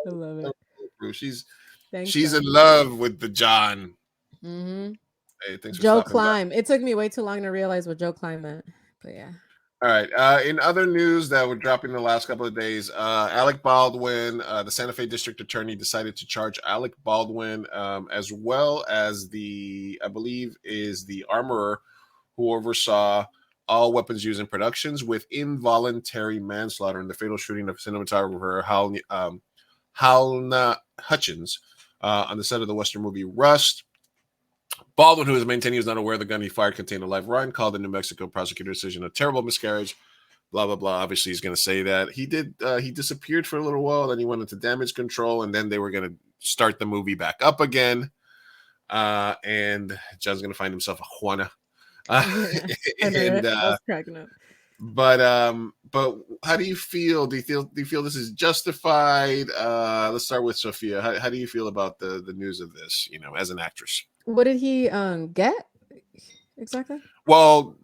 I love it. She's Thanks, she's in John. love with the John. Mm-hmm. Hey, thanks for Joe stopping by. Climb. It took me way too long to realize what Joe Climb meant, but yeah. All right. In other news that were dropping the last couple of days, Alec Baldwin, the Santa Fe District Attorney, decided to charge Alec Baldwin as well as I believe, is the armorer who oversaw all weapons used in productions with involuntary manslaughter in the fatal shooting of cinematographer Halna Hutchins on the set of the Western movie Rust. Baldwin, who is maintaining he was not aware the gun he fired contained a live round, called the New Mexico prosecutor decision a terrible miscarriage. Blah blah blah. Obviously, he's going to say that he did. He disappeared for a little while, then he went into damage control, and then they were going to start the movie back up again. And John's going to find himself a Juana. I know, And right? I was cracking up. but how do you feel? Do you feel this is justified? Let's start with Sophia. How do you feel about the news of this? You know, as an actress. What did he get exactly? Well,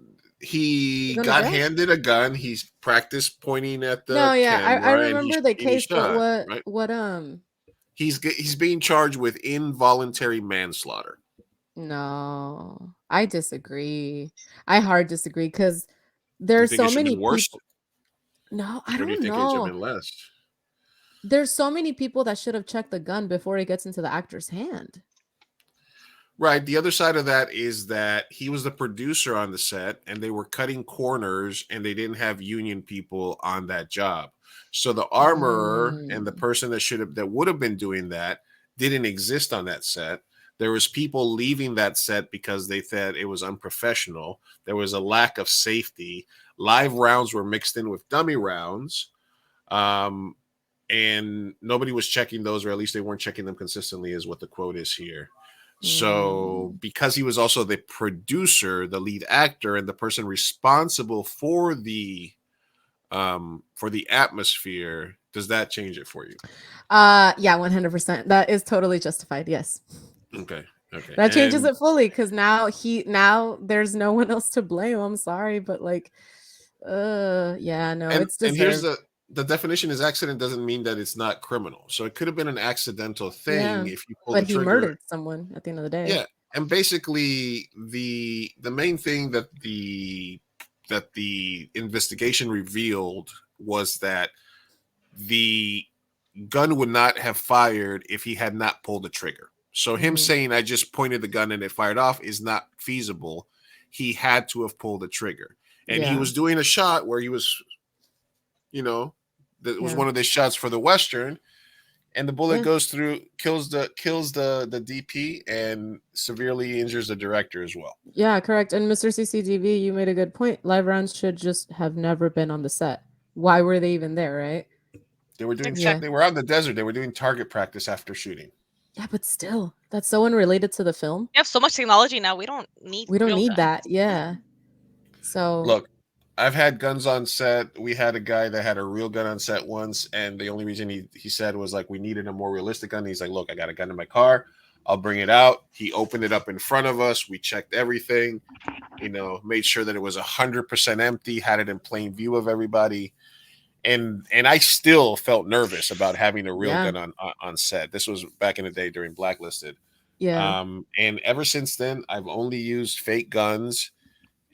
He's he gonna got get? handed a gun. He's practiced pointing at No, the yeah, I camera, and remember the he case, but shot. Right. what He's being charged with involuntary manslaughter. no, I disagree. I hard disagree because Do you there's think it so should have many been worse, people. No, I or do you don't think it should have know. been less? There's so many people that should have checked the gun before it gets into the actor's hand. Right. The other side of that is that he was the producer on the set and they were cutting corners and they didn't have union people on that job. So the armorer and the Mm, person that would have been doing that didn't exist on that set. There was people leaving that set because they thought it was unprofessional. There was a lack of safety. Live rounds were mixed in with dummy rounds. Um, and nobody was checking those, or at least they weren't checking them consistently, is what the quote is here. So, mm, because he was also the producer, the lead actor, and the person responsible for the atmosphere, does that change it for you? yeah, 100%. That is totally justified. Yes. Okay. Okay. That changes And it fully because now there's no one else to blame. I'm sorry, but like, yeah, no, it's and here's deserved. the definition is accident doesn't mean that it's not criminal. So it could have been an accidental thing Yeah, if you pull but the he trigger. murdered someone at the end of the day. Yeah. And basically the main thing that the investigation revealed was that the gun would not have fired if he had not pulled the trigger. So him Mhm. saying I just pointed the gun and it fired off is not feasible. He had to have pulled the trigger. And he Yeah, was doing a shot where he was, you know, that was yeah, one of the shots for the Western, and the bullet yeah, goes through, kills the DP and severely injures the director as well. yeah. Correct. And Mr. CCTV, you made a good point. Live rounds should just have never been on the set. Why were they even there, right? Exactly. They were out in the desert. They were doing target practice after shooting. Yeah, but still, that's so unrelated to the film. We have so much technology now. We don't need We don't real need guns. that. Yeah. So Look, I've had guns on set. We had a guy that had a real gun on set once, and the only reason he said was like we needed a more realistic gun. He's like, look, I got a gun in my car. I'll bring it out. He opened it up in front of us. We checked everything, made sure that it was 100% empty, had it in plain view of everybody. And I still felt nervous about having a real yeah, gun on set. This was back in the day during Blacklisted. yeah, And ever since then, I've only used fake guns.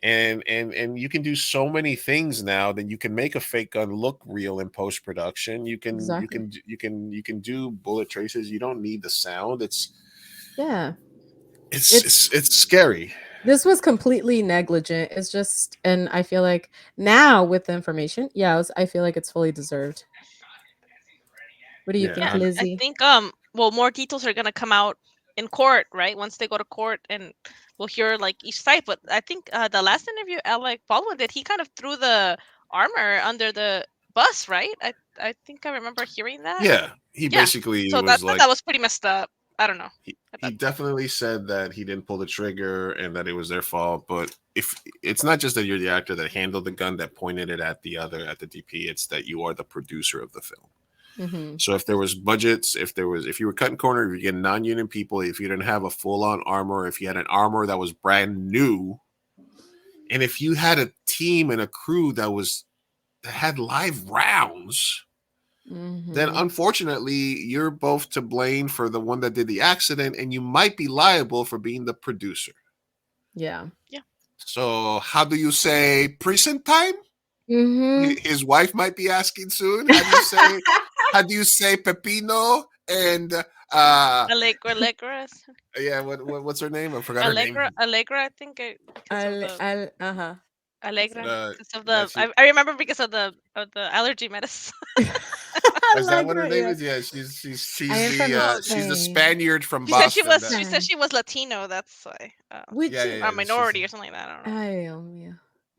And you can do so many things now that you can make a fake gun look real in post production. exactly. You can do bullet traces. You don't need the sound. Yeah. It's scary. This was completely negligent. It's just, and I feel like now with the information, yeah, I feel like it's fully deserved. What do you Yeah, think, Yeah, I Lizzie? think well, more details are gonna come out in court, right? Once they go to court, and we'll hear like each side. But I think the last interview Alec Baldwin did, he kind of threw the armor under the bus, right? I think I remember hearing that. yeah. He Yeah. basically So was that like was pretty messed up. I don't know. he definitely said that he didn't pull the trigger and that it was their fault. But if it's not just that you're the actor that handled the gun that pointed it at the DP, it's that you are the producer of the film. Mm-hmm. So if there was budgets, if you were cutting corner, if you get non-union people, if you didn't have a full-on armor, if you had an armor that was brand new, and if you had a team and a crew that had live rounds, then Mm-hmm. unfortunately you're both to blame for the one that did the accident, and you might be liable for being the producer. Yeah. Yeah. So how do you say prison time? Mm-hmm. His wife might be asking soon. How do you say Pepino and Allegra, yeah, what's her name? I forgot her name. Allegra, I think, because of the Uh-huh. Allegra, Uh, because of yeah, the I remember because of the allergy medicine. is that what her Allegra, name yeah. is? Yeah, she's I am from she's the Spain. Spaniard from She said she Boston. was. She said she was Latino. That's why. Which Yeah, yeah, Or yeah. minority or something like that. I don't know. I am, yeah.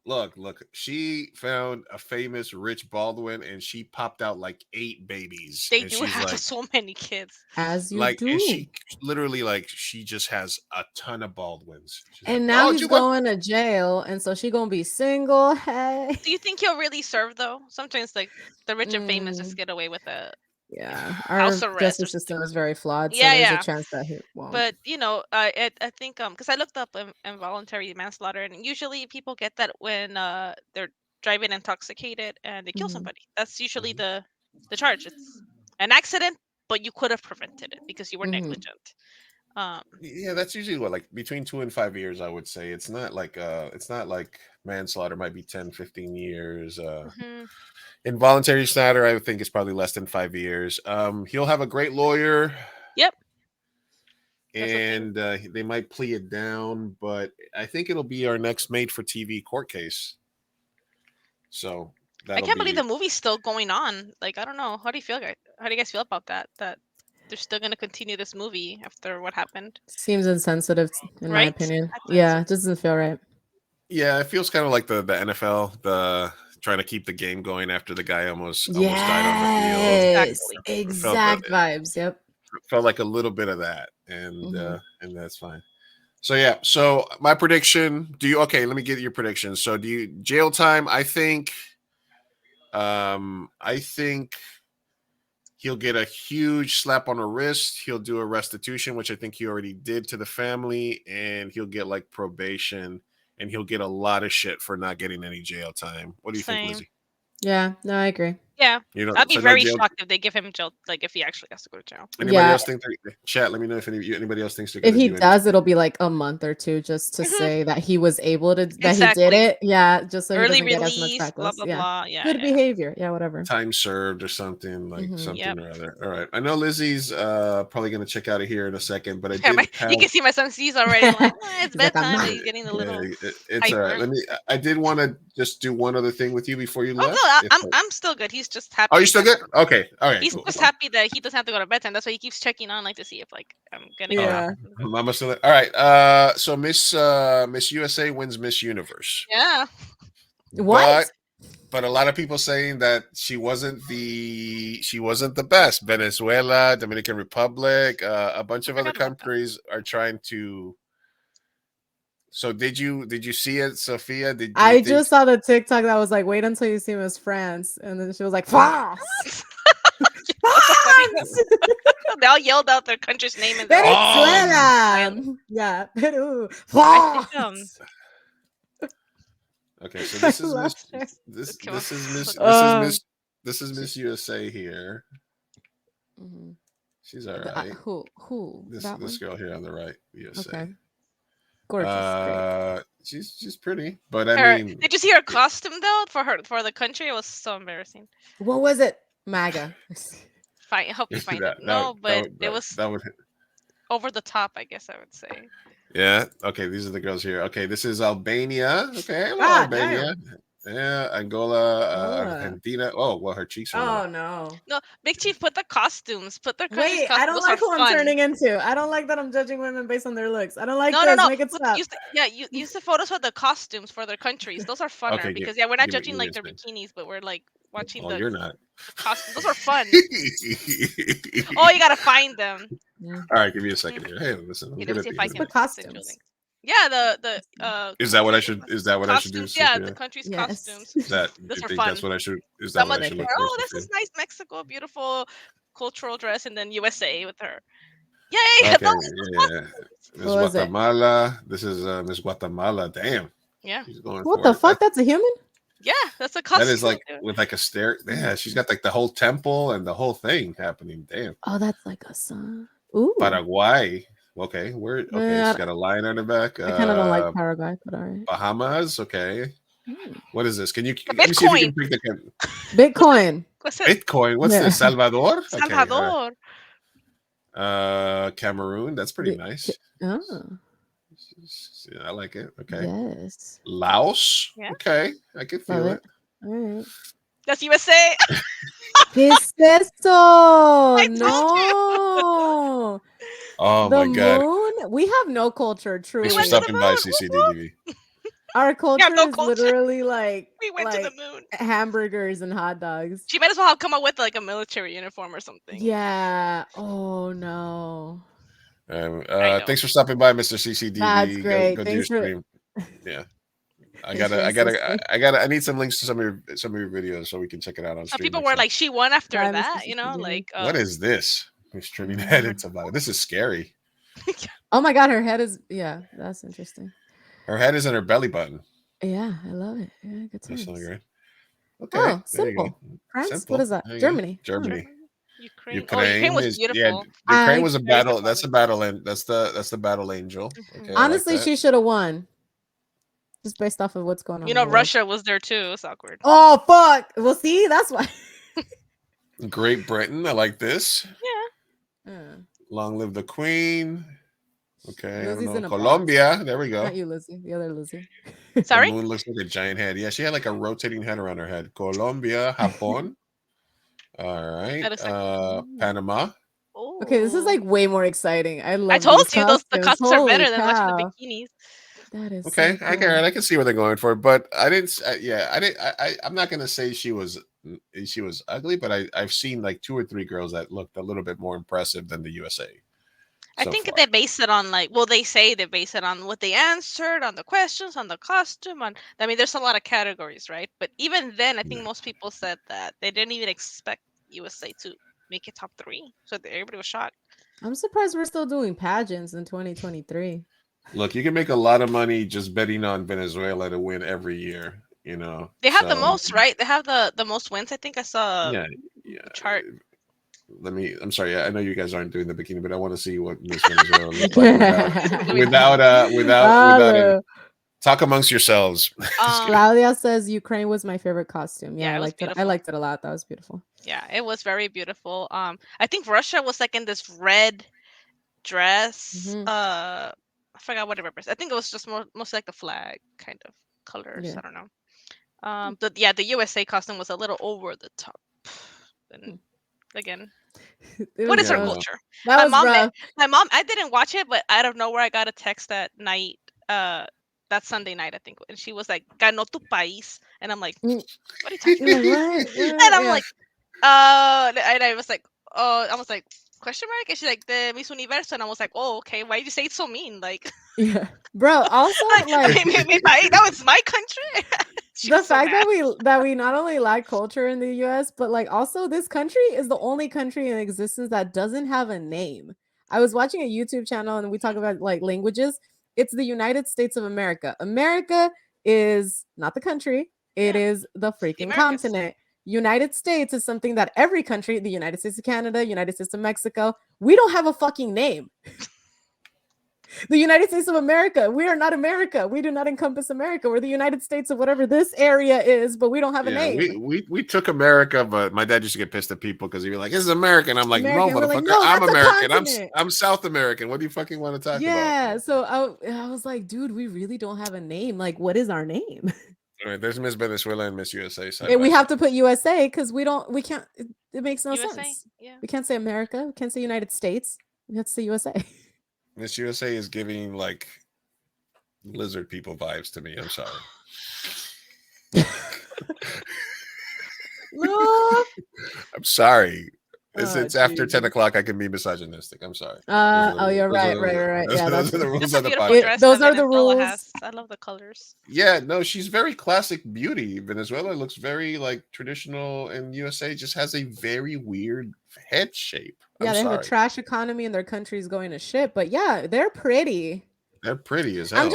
look. She found a famous rich Baldwin, and she popped out like 8 babies. They And do she's have like, so many kids. As you and do. she literally like she just has a ton of Baldwins. She's And like, now oh, he's you want? going to jail, and so she gonna be single. Hey. Do you think he'll really serve though? Sometimes like the rich and famous just Mm, get away with a yeah, house our arrest or justice something. system is very flawed, so Yeah, there's a yeah. chance that he won't. But I think because I looked up involuntary manslaughter, and usually people get that when they're driving intoxicated and they kill Mhm. somebody. That's usually Mhm. the charge. It's an accident, but you could have prevented it because you were Mhm. negligent. Yeah, that's usually what, like between 2 and 5 years, I would say. It's not like manslaughter might be 10, 15 years. Mhm. Involuntary slaughter, I think, is probably less than 5 years. He'll have a great lawyer, Yep, that's the thing. and they might plea it down, but I think it'll be our next made for TV court case. So I that'll can't believe be the movie's still going on. Like I don't know. How do you feel, guys? How do you guys feel about that? That they're still gonna continue this movie after what happened, Seems insensitive, in my right? opinion. That's Yeah, insane. it doesn't feel right. yeah, it feels kind of like the NFL, the trying to keep the game going after the guy almost died on the field. Yes, Exactly. exact vibes. Yep. Felt like a little bit of that, and Mhm. and that's fine. So yeah, so my prediction. Let me get your prediction. So do you jail time? I think he'll get a huge slap on the wrist. He'll do a restitution, which I think he already did to the family, and he'll get like probation, and he'll get a lot of shit for not getting any jail time. What do you think, Same. Lizzie? Yeah, no, I agree. Yeah, I'd be So no very jail. shocked if they give him jail, like if he actually has to go to jail. Anybody Yeah, else think? Chat. Let me know if anybody else thinks they're if gonna he do anything. does, it'll be like a month or two just to Mhm. say that he was able to, that he did Exactly. it. Yeah, just so he Early doesn't get as much release, blah backlash. blah Yeah, blah. Yeah, good yeah. behavior. Yeah, whatever. Time served or something, like Mhm. something Yep. or other. All right. I know Lizzie's probably gonna check out of here in a second, but I Yeah, did have you can see my son sees already. Like, it's He's like, I'm bedtime, but not. he's getting a yeah, little it's all right. hyper. I did want to just do one other thing with you before you Oh left. no, I'm still good. He's just happy. Oh, you still that- good? Okay. All right, He's cool. just happy that he doesn't have to go to bedtime. That's why he keeps checking on, like to see if like I'm gonna get Yeah. up. Mama still all right. So Miss USA wins Miss Universe. Yeah. What? But a lot of people saying that she wasn't the best. Venezuela, Dominican Republic, a bunch of other forgot about that. countries are trying to. So did you see it, Sophia? Did you I think just saw the TikTok that was like, wait until you see Miss France. And then she was like, France! France! They all yelled out their country's name in their Venezuela! Yeah, Peru. I think, France! Okay, so this I is love Miss her. this Okay, this is Miss well, this is Miss USA here. Mhm. She's all right. Who? This That one? girl here on the right, USA. Okay. Gorgeous. Great. She's pretty, but I mean, did you see her costume though for the country? It was so embarrassing. What was it? MAGA. I hope you find that- it. No, that- but that- it was that would over the top, I guess I would say. yeah. Okay, these are the girls here. Okay, this is Albania. Okay, hello, Ah, Albania. Yeah, Angola, Ugh. Argentina. Oh, well, her cheeks are. Oh no. No, Big Chief, put the costumes. Put their country's Wait, costumes. I don't Those like are who I'm fun. turning into. I don't like that I'm judging women based on their looks. I don't like No, this. no. Make it stop. Use the photos for the costumes for their countries. Those are funner Okay, because we're not give me- judging give me like a their second. bikinis, but we're like watching Oh, the you're not. costumes. Those are fun. Oh, you gotta find them. Yeah. All right, give me a second here. Hey, listen. I'm Okay, good let me see at if I these. can The send you a costumes. link. Yeah, Is that what I should? Is that what I should do? costumes? Yeah, Sophia? the country's Yes. costumes. Is that? Do Those you are think fun. that's what I should? Is that Some what of I them should are, look for? oh, this Sophia? is nice Mexico, beautiful cultural dress, and then USA with her. Yay! Okay, those- yeah. Miss What was it? Guatemala. This is Miss Guatemala. Damn. Yeah, She's going What for the it. fuck? That's a human? yeah, that's a costume. That is like dude. with like a stare. Yeah, she's got like the whole temple and the whole thing happening. Damn. Oh, that's like a sun. Ooh. Paraguay. Okay, where? Okay, Yeah, she's got a lion on the back. I kind of don't like Paraguay, but all right. Bahamas. Okay. Hmm. What is this? Can you? The Let me see if you can pick the Bitcoin. What's it? Bitcoin. What's Yeah. this? Salvador. Okay, Salvador. Cameroon. That's pretty nice. Oh, Yeah, I like it. Okay. yes. Laos. Yeah. Okay, I can feel Love it. it. All right. That's USA. ¿Qué es esto? told No. Oh The my god. moon? We have no culture, truly. Thanks for went to the stopping by, moon. CCDDV. Our culture no is culture. literally like We went to the moon. hamburgers and hot dogs. She might as well have come up with like a military uniform or something. Yeah. Oh no. Thanks for stopping by, Mr. CCDV. That's great. Go do your Thanks for stream. Yeah. Thanks for assisting. I need some links to some of your videos so we can check it out on Some stream. people were like, she won after Bye, Mr. that, you know, CCTV. like what is this? Who's trimming head into body? This is scary. Oh my god, her head is that's interesting. Her head is in her belly button. Yeah, I love it. Yeah, good That's times. not great. Okay. Oh, simple. France? Simple. What is that? Germany. Germany. Ukraine. Oh, Ukraine was is beautiful. Ukraine was a Very battle. good That's a battle, and that's the battle angel. Okay, I Honestly, like that. she should have won. Just based off of what's going on. You know, Russia was there too. It's awkward. Oh fuck. Well, see, that's why. Great Britain. I like this. Yeah. Long live the Queen. Okay. Lizzie's in a Colombia. There we go. Not you, Lizzie. The other Lizzie. Sorry? The moon looks like a giant head. Yeah, she had like a rotating head around her head. Colombia, Japón. All right. Panama. Okay, this is like way more exciting. I love. I told these you the costumes are better than watching cow. the bikinis. That is Okay. so I get it. I can see where they're going for, but I didn't. I'm not gonna say she was ugly, but I've seen like 2 or 3 girls that looked a little bit more impressive than the USA. I think they base it on they say they base it on what they answered, on the questions, on the costume, I mean, there's a lot of categories, right? But even then, I think most people said that they didn't even expect USA to make it top 3, so everybody was shocked. I'm surprised we're still doing pageants in 2023. Look, you can make a lot of money just betting on Venezuela to win every year. You know, they have the most, right? They have the most wins. I think I saw a chart. I'm sorry. I know you guys aren't doing the bikini, but I want to see what Miss Venezuela looks like without talk amongst yourselves. Claudia says Ukraine was my favorite costume. Yeah, I liked it. Beautiful. I liked it a lot. That was beautiful. Yeah, it was very beautiful. I think Russia was like in this red dress. I forgot what it represents. I think it was just mostly like the flag kind of colors. Yeah. I don't know. But yeah, the USA costume was a little over the top. And again, what is her culture? My mom, I didn't watch it, but out of nowhere, I got a text that night, that Sunday night, I think, and she was like, "Ganó tu país," and I'm like, "What are you talking about?" And I'm like, and I was like, "Oh," I was like, question mark? And she's like, "The Miss Universo," and I was like, "Oh, okay. Why did you say it so mean?" Like, yeah, bro. Also, like, that was my country. The fact that we not only lack culture in the US, but like also this country is the only country in existence that doesn't have a name. I was watching a YouTube channel and we talk about like languages. It's the United States of America. America is not the country. It is the freaking continent. United States is something that every country, the United States of Canada, United States of Mexico, we don't have a fucking name. The United States of America. We are not America. We do not encompass America. We're the United States of whatever this area is, but we don't have a name. We took America, but my dad used to get pissed at people because he'd be like, "This is American." I'm like, American. "No, motherfucker, like, no, I'm American. I'm South American. What do you fucking want to talk about?" Yeah. So I was like, dude, we really don't have a name. Like, what is our name? All right, there's Miss Venezuela and Miss USA. And we have to put USA because we can't. It makes no USA? sense. Yeah. We can't say America. We can't say United States. We have to say USA. Miss USA is giving like lizard people vibes to me. I'm sorry. No. I'm sorry. It's after 10 o'clock. I can be misogynistic. I'm sorry. You're right. Yeah, those are the rules of the beautiful podcast. Those are the rules. I love the colors. Yeah, no, she's very classic beauty. Venezuela looks very like traditional, and USA just has a very weird head shape. Yeah, they have a trash economy and their country's going to shit. But yeah, they're pretty. They're pretty as hell. I'm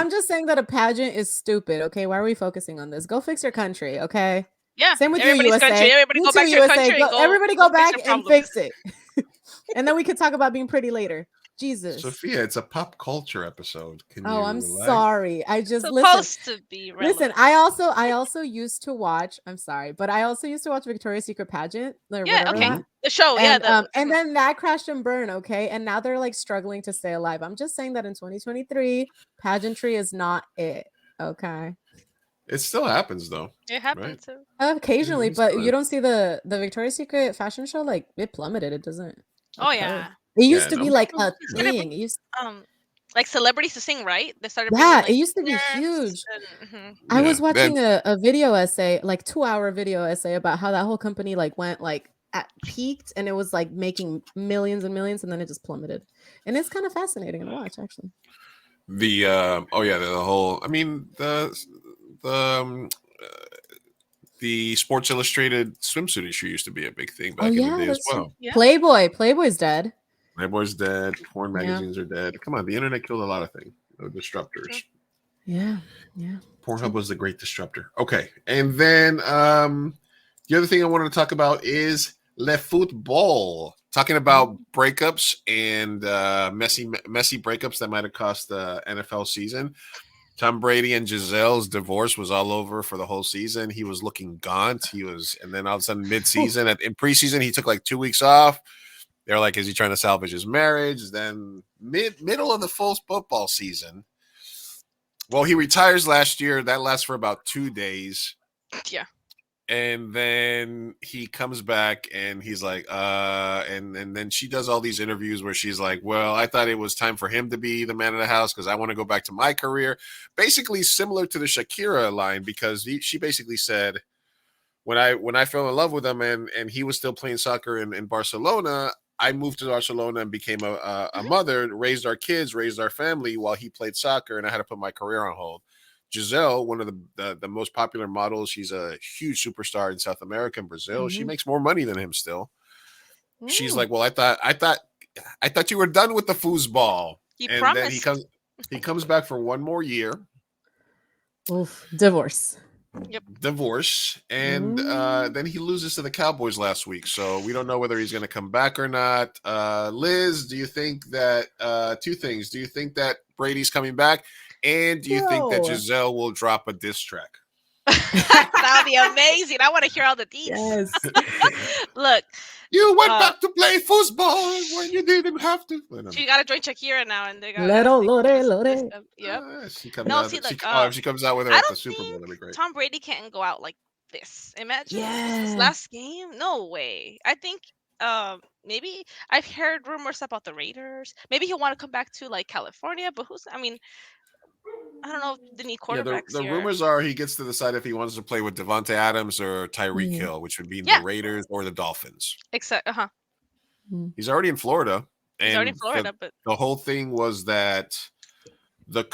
just saying that a pageant is stupid. Okay, why are we focusing on this? Go fix your country. Okay. Yeah. Same with everybody's USA. country. Everybody go back to your country. Everybody go back and fix it. And then we could talk about being pretty later. Jesus. Sophia, it's a pop culture episode. I'm sorry. I just supposed to be relevant. Listen, I also used to watch. I'm sorry, but I also used to watch Victoria's Secret pageant. Okay. The show, and, yeah. And then that crashed and burned. Okay, and now they're like struggling to stay alive. I'm just saying that in 2023, pageantry is not it. Okay. It still happens though. It happens too. Occasionally, but you don't see the Victoria's Secret fashion show, like it plummeted. It doesn't. Oh yeah. It used to be like a thing. like celebrities to sing, right? They started bringing Yeah, like it used to be singers huge. and, I was Yeah. Then watching a video essay, like 2-hour video essay about how that whole company like went like at peaked and it was like making millions and millions and then it just plummeted. And it's kind of fascinating to watch actually. the the whole. I mean the the Sports Illustrated swimsuit issue used to be a big thing Oh back in the yeah, day as that's true. well. yeah. Playboy's dead. Playboy's dead. Porn Yeah. magazines are dead. Come on, the internet killed a lot of things. Disruptors. Yeah. Yeah. Pornhub was the great disruptor. Okay, and then the other thing I wanted to talk about is le football. Talking about breakups and messy breakups that might have cost the NFL season. Tom Brady and Gisele's divorce was all over for the whole season. He was looking gaunt. And then all of a sudden, mid-season, in preseason, he took like 2 weeks off. They're like, is he trying to salvage his marriage? Then middle of the full football season. Well, he retires last year. That lasts for about 2 days. Yeah. And then he comes back and he's like, and then she does all these interviews where she's like, well, I thought it was time for him to be the man of the house because I want to go back to my career. Basically similar to the Shakira line, because she basically said, when I fell in love with him and he was still playing soccer in Barcelona, I moved to Barcelona and became a mother, raised our kids, raised our family while he played soccer, and I had to put my career on hold. Giselle, one of the most popular models, she's a huge superstar in South America and Brazil. She makes more money than him still. She's like, well, I thought you were done with the foosball. He and promised. then he comes back for one more year. Oof. Divorce. Yep. Divorce, and then he loses to the Cowboys last week, so we don't know whether he's going to come back or not. Liz, do you think that two things? Do you think that Brady's coming back, and do you think that No. Giselle will drop a diss track? That would be amazing. I want to hear all the deets. Yes. Look, You went back to play football when you didn't have to. she got to join Shakira now, and they got. Little Lore. Yep. She comes No, out. see, like, if she comes out with her I at the don't Super Bowl, think that'd be great. Tom Brady can't go out like this. Imagine this Yeah. last game. No way. I think maybe I've heard rumors about the Raiders. Maybe he'll want to come back to like California, but I mean, I don't know if they need quarterbacks the here. rumors are he gets to decide if he wants to play with Devontae Adams or Tyreek Mhm. Hill, which would be Yeah. the Raiders or the Dolphins. Except, He's already in Florida. he's already in Florida, but The whole thing was that the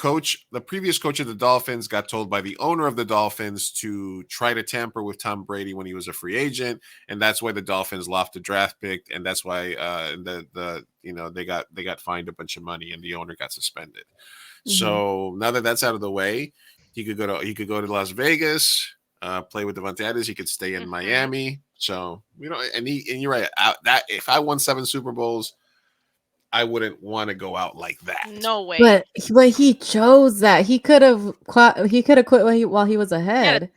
previous coach of the Dolphins got told by the owner of the Dolphins to try to tamper with Tom Brady when he was a free agent, and that's why the Dolphins lost the draft pick, and that's why they got fined a bunch of money, and the owner got suspended. So now that that's out of the way, he could go to Las Vegas, play with Devontae Adams. He could stay in Miami. So and you're right. That if I won 7 Super Bowls, I wouldn't want to go out like that. no way. But he chose that. He could have quit while he was ahead.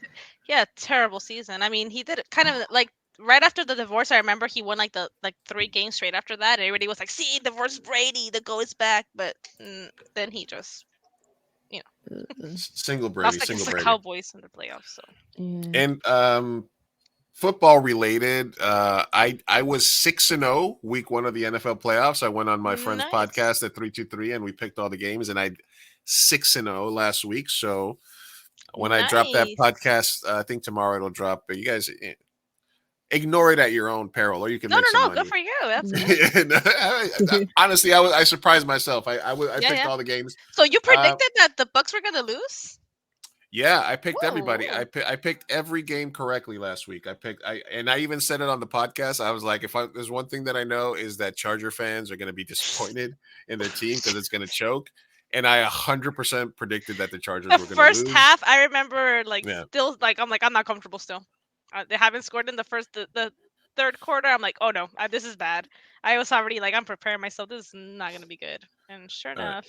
Yeah, terrible season. I mean, he did it kind of like right after the divorce. I remember he won like 3 games straight after that, and everybody was like, "See, divorce Brady, the GOAT is back." But then he just, Single Brady, lost single against the Brady. Cowboys in the playoffs. So And football related, I was 6-0 week 1 of the NFL playoffs. I went on my friend's Nice. podcast at 323, and we picked all the games, and I 6-0 last week. So when I drop that Nice. podcast, I think tomorrow it'll drop. But you guys ignore it at your own peril, or you can No, make some no, money. good for you. Absolutely. Honestly, I surprised myself. I picked yeah. all the games. So you predicted that the Bucks were gonna lose? Yeah, I picked everybody. Whoa. I picked every game correctly last week. I even said it on the podcast. I was like, there's one thing that I know is that Charger fans are going to be disappointed in their team because it's going to choke. And I 100% predicted that the Chargers were going to lose. The first half, I remember still I'm not comfortable still. They haven't scored in the third quarter. I'm like, oh no, this is bad. I was already I'm preparing myself. This is not going to be good. And sure enough.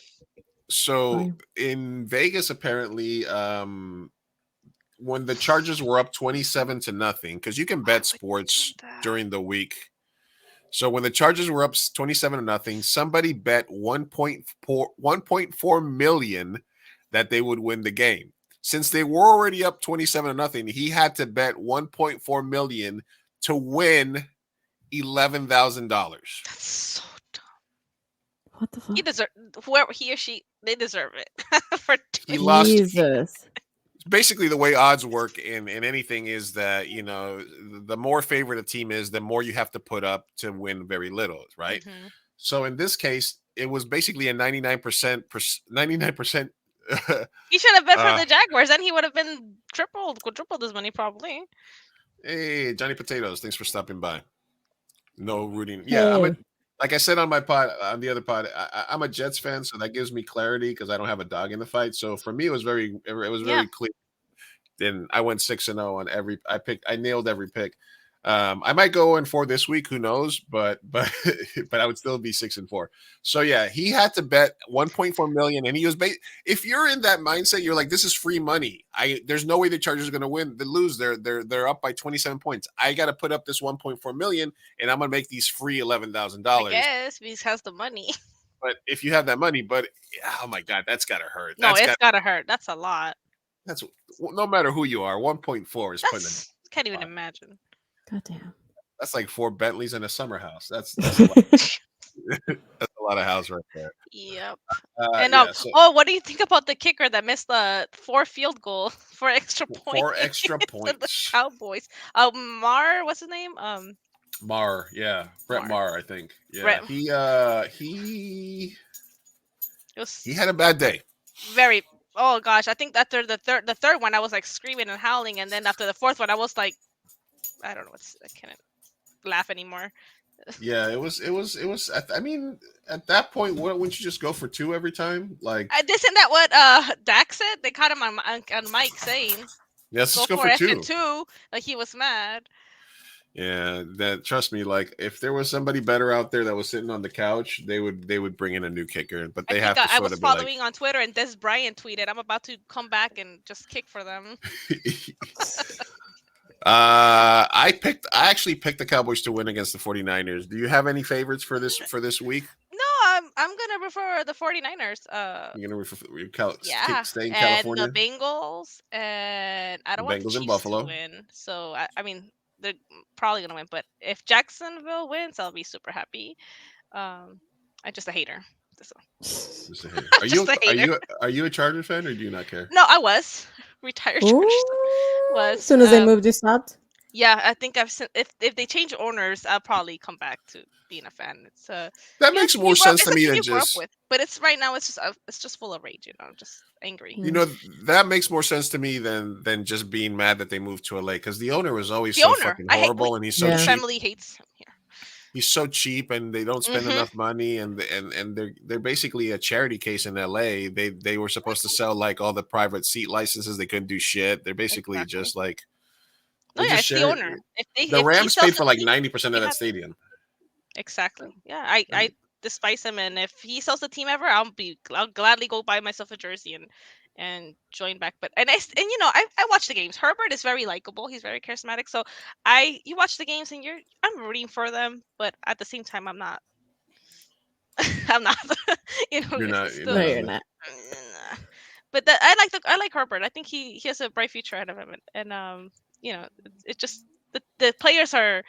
So in Vegas, apparently, when the Chargers were up 27-0, because you can bet sports during the week. So when the Chargers were up 27-0, somebody bet 1.4 million that they would win the game. Since they were already up 27-0, he had to bet 1.4 million to win $11,000. That's so dumb. What the fuck? He deserve whoever he or she they deserve it for He doing lost. Jesus. Basically, the way odds work in anything is that, you know, the more favorite a team is, the more you have to put up to win very little, right? Mhm. So in this case, it was basically a 99%, 99%. He should have bet for uh, the Jaguars, then he would have been quadrupled his money probably. hey, Johnny Potatoes, thanks for stopping by. No rooting. Yeah, Hey. like I said on my pod, on the other pod, I'm a Jets fan, so that gives me clarity because I don't have a dog in the fight. So for me, it was very Yeah. clear. Then I went 6-0 on every. I nailed every pick. I might go 0-4 this week. Who knows? But but I would still be 6-4. So yeah, he had to bet 1.4 million, and he was. If you're in that mindset, you're like, this is free money. There's no way the Chargers are going to win. They lose. They're up by 27 points. I got to put up this 1.4 million, and I'm gonna make these free $11,000. Yes, because he has the money. But if you have that money, but oh my god, that's gotta hurt. No, it's gotta hurt. That's a lot. That's no matter who you are. 1.4 is putting. Can't even imagine. Goddamn. That's like 4 Bentleys in a summer house. That's a lot. That's a lot of house right there. Yep. And what do you think about the kicker that missed the 4 field goal for extra points? 4 extra The points. Cowboys. Mar, what's his name? Marr, yeah, Brett Marr, I think. Yeah, Brett. he He had a bad day. Very. Oh gosh, I think after the third one, I was like screaming and howling, and then after the fourth one, I was like, I don't know, I can't laugh anymore. Yeah, it was. I mean, at that point, wouldn't you just go for 2 every time? Like, isn't that what Dak said? They caught him on mic saying, let's just go for 2. 2. Like he was mad. Yeah, that trust me. Like, if there was somebody better out there that was sitting on the couch, they would bring in a new kicker. But they have to. I was following on Twitter, and Des Bryant tweeted, "I'm about to come back and just kick for them." I actually picked the Cowboys to win against the 49ers. Do you have any favorites for this week? No, I'm gonna refer the 49ers. You're gonna stay in and California. The Bengals, and I don't want the Bengals in Chiefs Buffalo to win. So I mean, they're probably gonna win. But if Jacksonville wins, I'll be super happy. I'm just a hater. Just a hater. Are you a Chargers fan, or do you not care? No, I was retired Chargers. As soon as they moved, you stopped. Yeah, I think I've seen if they change owners, I'll probably come back to being a fan. It's that makes more sense to me than just. But it's right now. It's just full of rage. Just angry. You know, that makes more sense to me than just being mad that they moved to LA, because the owner was always fucking horrible, and he's so cheap. Family hates him here. He's so cheap, and they don't spend enough money, and they're basically a charity case in LA. They were supposed to sell like all the private seat licenses. They couldn't do shit. They're basically just like. No, yeah, it's the owner. The Rams paid for like 90% of that stadium. Exactly. Yeah, I despise him, and if he sells the team ever, I'll gladly go buy myself a jersey and join back. But I watch the games. Herbert is very likable. He's very charismatic. So you watch the games, and I'm rooting for them, but at the same time, I'm not. I'm not. You're not. You're not. But I like Herbert. I think he has a bright future ahead of him, and it's just the players are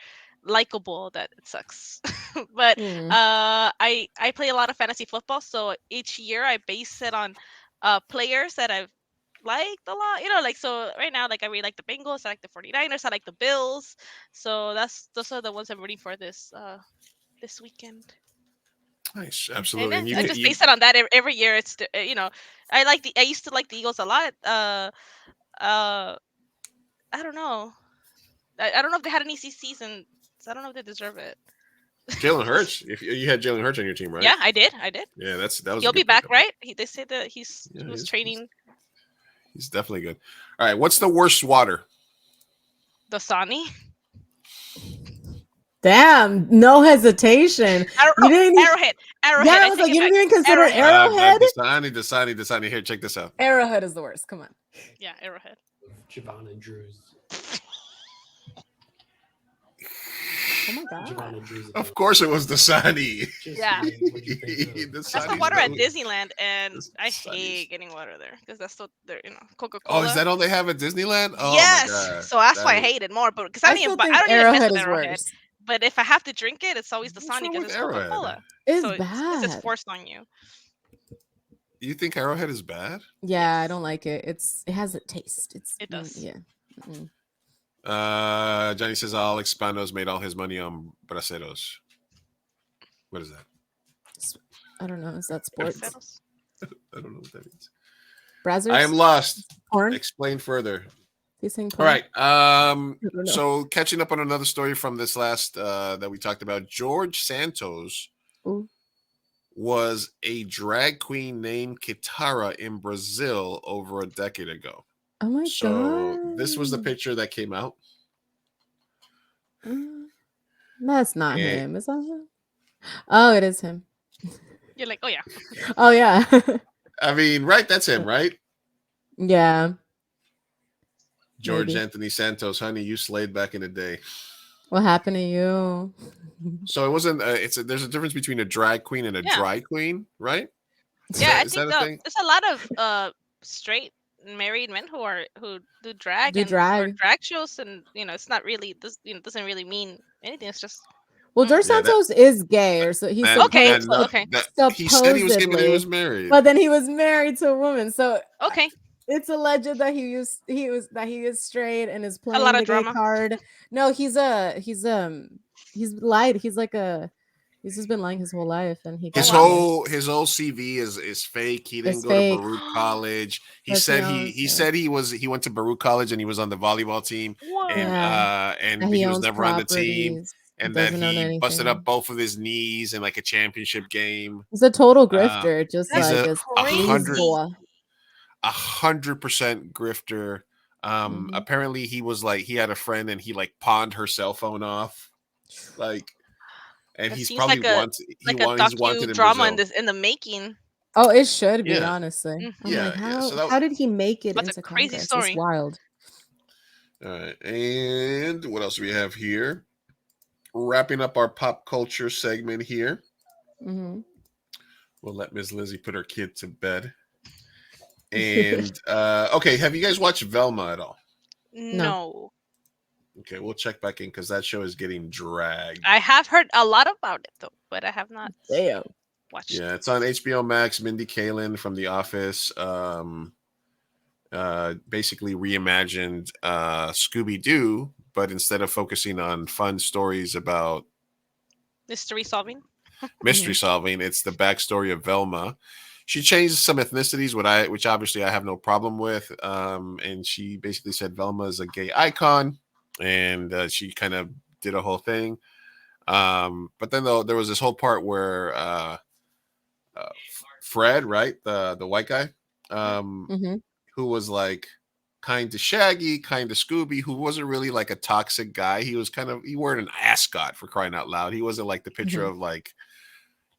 likable that it sucks. But I play a lot of fantasy football, so each year I base it on players that I've liked a lot. So right now, I really like the Bengals, I like the 49ers, I like the Bills. So those are the ones I'm rooting for this weekend. Nice, absolutely. And I just base it on that every year. It's I used to like the Eagles a lot. I don't know. I don't know if they had an easy season. So I don't know if they deserve it. Jalen Hurts. If you had Jalen Hurts on your team, right? Yeah, I did. Yeah, that was. He'll be back, right? They say that he was training. He's definitely good. All right, what's the worst water? Dasani. Damn, no hesitation. Arrowhead. Yeah, I was like, you didn't even consider Arrowhead? Dasani. Here, check this out. Arrowhead is the worst. Come on. Yeah, Arrowhead. Javon Drews. Oh my god. Of course it was Dasani. Yeah. That's the water at Disneyland, and I hate getting water there because that's what they're, Coca-Cola. Oh, is that all they have at Disneyland? Oh, yes. my God. So that's why I hate it more. But because I don't even Arrowhead use Arrowhead. But if I have to drink it, it's always the What's Sonic wrong because with it's Arrowhead? Coca-Cola. It's So it's just bad. forced on you. You think Arrowhead is bad? Yeah, I Yes. don't like it. It has a taste. It does. Yeah. Mm. Johnny says Alex Spanos made all his money on braceros. What is that? I don't know. Is that sports? Braceros. I don't know what that means. Brazzers? I am lost. Porn? Explain further. He's saying All porn? right. don't know. So catching up on another story from this last that we talked about, George Santos Ooh. was a drag queen named Kitara in Brazil over a decade ago. Oh my So god. this was the picture that came out. That's not And- him. Is that him? Oh, it is him. You're like, oh yeah. Oh yeah. I mean, right? That's him, right? Yeah. George Maybe. Anthony Santos, honey, you slayed back in the day. What happened to you? So it wasn't. There's a difference between a drag queen and a Yeah. dry queen, right? Yeah, Is I that think a thing? there's a lot of straight married men who do drag Do or drag. drag shows, and it's not really doesn't really mean anything. It's just Well, George Yeah, that- Santos is gay, or so he's Okay, supposed okay. He said he was gay, but he was supposedly, married. but then he was married to a woman. So okay. it's alleged that he is straight and is playing lot the of gay drama. card. No, he's lied. He's just been lying his whole life, and he got His married. whole CV is fake. He didn't It's go fake. to Baruch College. He Yes, said he he owns, said he went to Baruch College and he was on the volleyball team What? and And he he was owns never on the team properties. and that Doesn't own he busted anything. up both of his knees in like a championship game. He's a total Uh, grifter, just he's like a a hundred- sleazeball. 100% grifter. Mhm. Apparently he was like he had a friend and he like pawned her cell phone off, like, and That he's seems probably like a wanted. like a He's wanted in drama Brazil. in the making. Oh, it should be, Yeah. honestly. Mhm. I'm Yeah, like, yeah. So how did he make it That's a into crazy Congress? story. It's wild. All right, and what else do we have here? Wrapping up our pop culture segment here. Hmm. We'll let Ms. Lizzie put her kid to bed. And okay, have you guys watched Velma at all? No. Okay, we'll check back in because that show is getting dragged. I have heard a lot about it though, but I have not Damn. watched. Yeah, it's on HBO Max. Mindy Kaling from The Office basically reimagined Scooby Doo, but instead of focusing on fun stories about Mystery solving. mystery solving, it's the backstory of Velma. She changed some ethnicities, which obviously I have no problem with. And she basically said Velma is a gay icon, and she kind of did a whole thing. But then there was this whole part where Fred, right, the white guy, who was like kind of Shaggy, kind of Scooby, who wasn't really like a toxic guy. He wore an ascot, for crying out loud. He wasn't like the picture of like.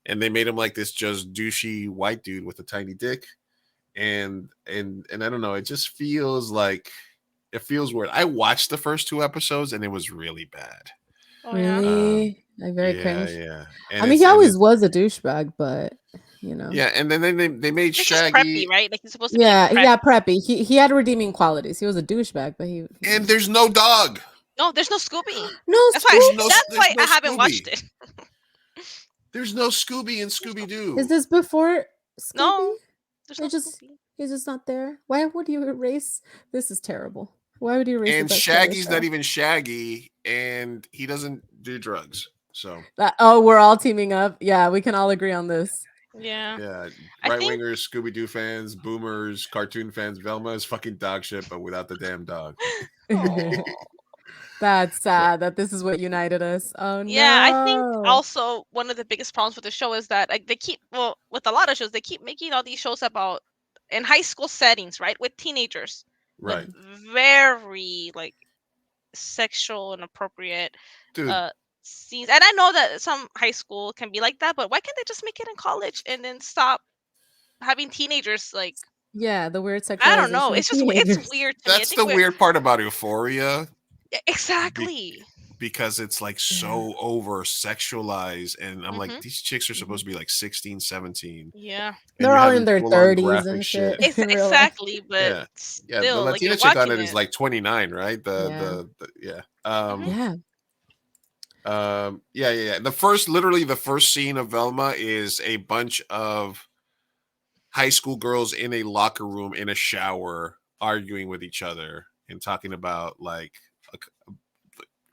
And they made him like this just douchey white dude with a tiny dick, and I don't know. It just feels weird. I watched the first 2 episodes and it was really bad. Oh yeah. Really? Like very Yeah, cringe. yeah. I mean, he always was a douchebag, but Yeah, and then they made It's just Shaggy, preppy, right? Like he's supposed to Yeah, be like yeah, preppy. He had redeeming qualities. He was a douchebag, but he and there's no dog. No, there's no Scooby. no That's why Scooby. that's why no I haven't Scooby. watched it. There's no Scooby and Scooby Doo. Is this before Scooby? No, there's no They Scooby. He's just not there. Why would you erase? This is terrible. Why would you erase? And the best part of the Shaggy's show? not even Shaggy, and he doesn't do drugs. So We're all teaming up. Yeah, we can all agree on this. Yeah. yeah, I right think- wingers, Scooby Doo fans, boomers, cartoon fans. Velma is fucking dog shit, but without the damn dog. Aw. That's sad that this is what united us. Oh no. Yeah, I think also one of the biggest problems with the show is that like with a lot of shows they keep making all these shows about in high school settings, right, with teenagers, Right, with very like sexual and appropriate dude. scenes. And I know that some high school can be like that, but why can't they just make it in college and then stop having teenagers like Yeah, the weird sexualization. I don't know. of It's just teenagers. it's weird to me. I That's think the weird part about Euphoria. Exactly. Because it's like so over sexualized, and I'm like, these chicks are supposed to be like 16, 17. Yeah. and They're you're all having in their full-on 30s graphic and shit. It's, in real life. exactly, but Yeah. Yeah, still, the like, you're Latina chick on watching it is like 29, right? Yeah. Yeah. Yeah. Yeah. Literally the first scene of Velma is a bunch of high school girls in a locker room in a shower arguing with each other and talking about like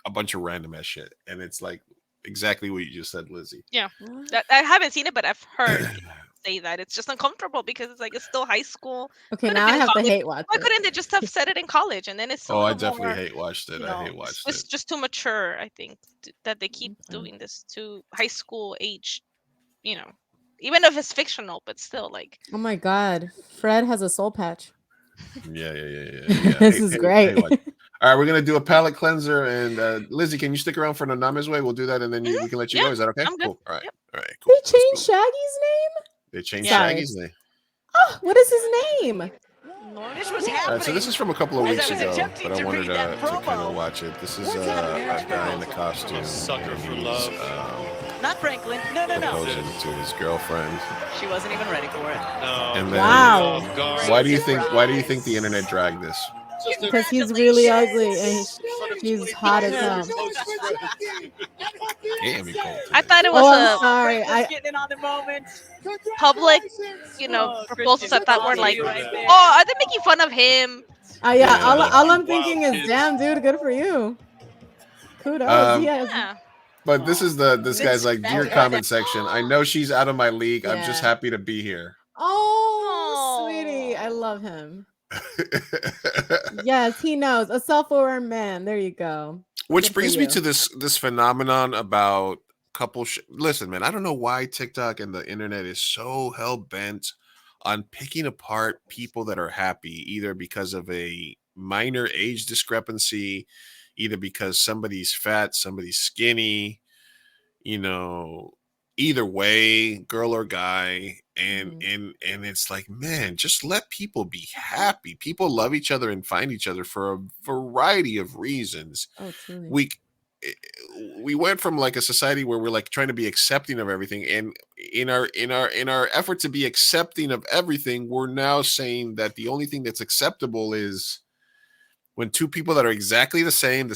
a bunch of random ass shit, and it's like exactly what you just said, Lizzie. Yeah, I haven't seen it, but I've heard people say that it's just uncomfortable because it's like it's still high school. Okay, Could now been I in have to college. hate watch Why it. couldn't they just have said it in college and then it's a Oh, I little definitely more, hate watched it. I hate watched it. it's just too mature. I think that they keep doing this to high school age. Even if it's fictional, but still like. Oh my god, Fred has a soul patch. Yeah. This is great. All right, we're gonna do a palate cleanser, and Lizzie, can you stick around for the Nama's way? We'll do that, and then we can let you go. Is that okay? I'm good. Cool. All right, Yep. all right, cool. They changed Shaggy's name? They changed Sorry. Shaggy's name. Oh, what is his name? This was All right, happening. so this is from a couple of As weeks I was ago, attempting but I to wanted read that to kind promo. of watch it. This is a guy in a costume. Sucker for and he's, love. Not Franklin. No. proposing to his girlfriend. She wasn't even ready for it. No. And then, Wow. Why do you think the internet dragged this? Because he's really ugly and he's hot as hell. Damn, you cold. I thought it was Oh, I'm sorry. Getting in on the moment. public, proposals. I thought were like, oh, are they making fun of him? Yeah. All I'm thinking is, damn, dude, good for you. Kudos. Yes. Yeah. But this is this guy's like, dear comment section. I know she's out of my league. I'm just happy to be here. Oh, sweetie, I love him. Yes, he knows. A self-aware man. There you go. Which Good for brings me you. to this phenomenon about listen, man, I don't know why TikTok and the internet is so hell-bent on picking apart people that are happy, either because of a minor age discrepancy, either because somebody's fat, somebody's skinny, either way, girl or guy. And it's like, man, just let people be happy. People love each other and find each other for a variety of reasons. Oh, truly. We went from like a society where we're like trying to be accepting of everything, and in our effort to be accepting of everything, we're now saying that the only thing that's acceptable is when two people that are exactly the same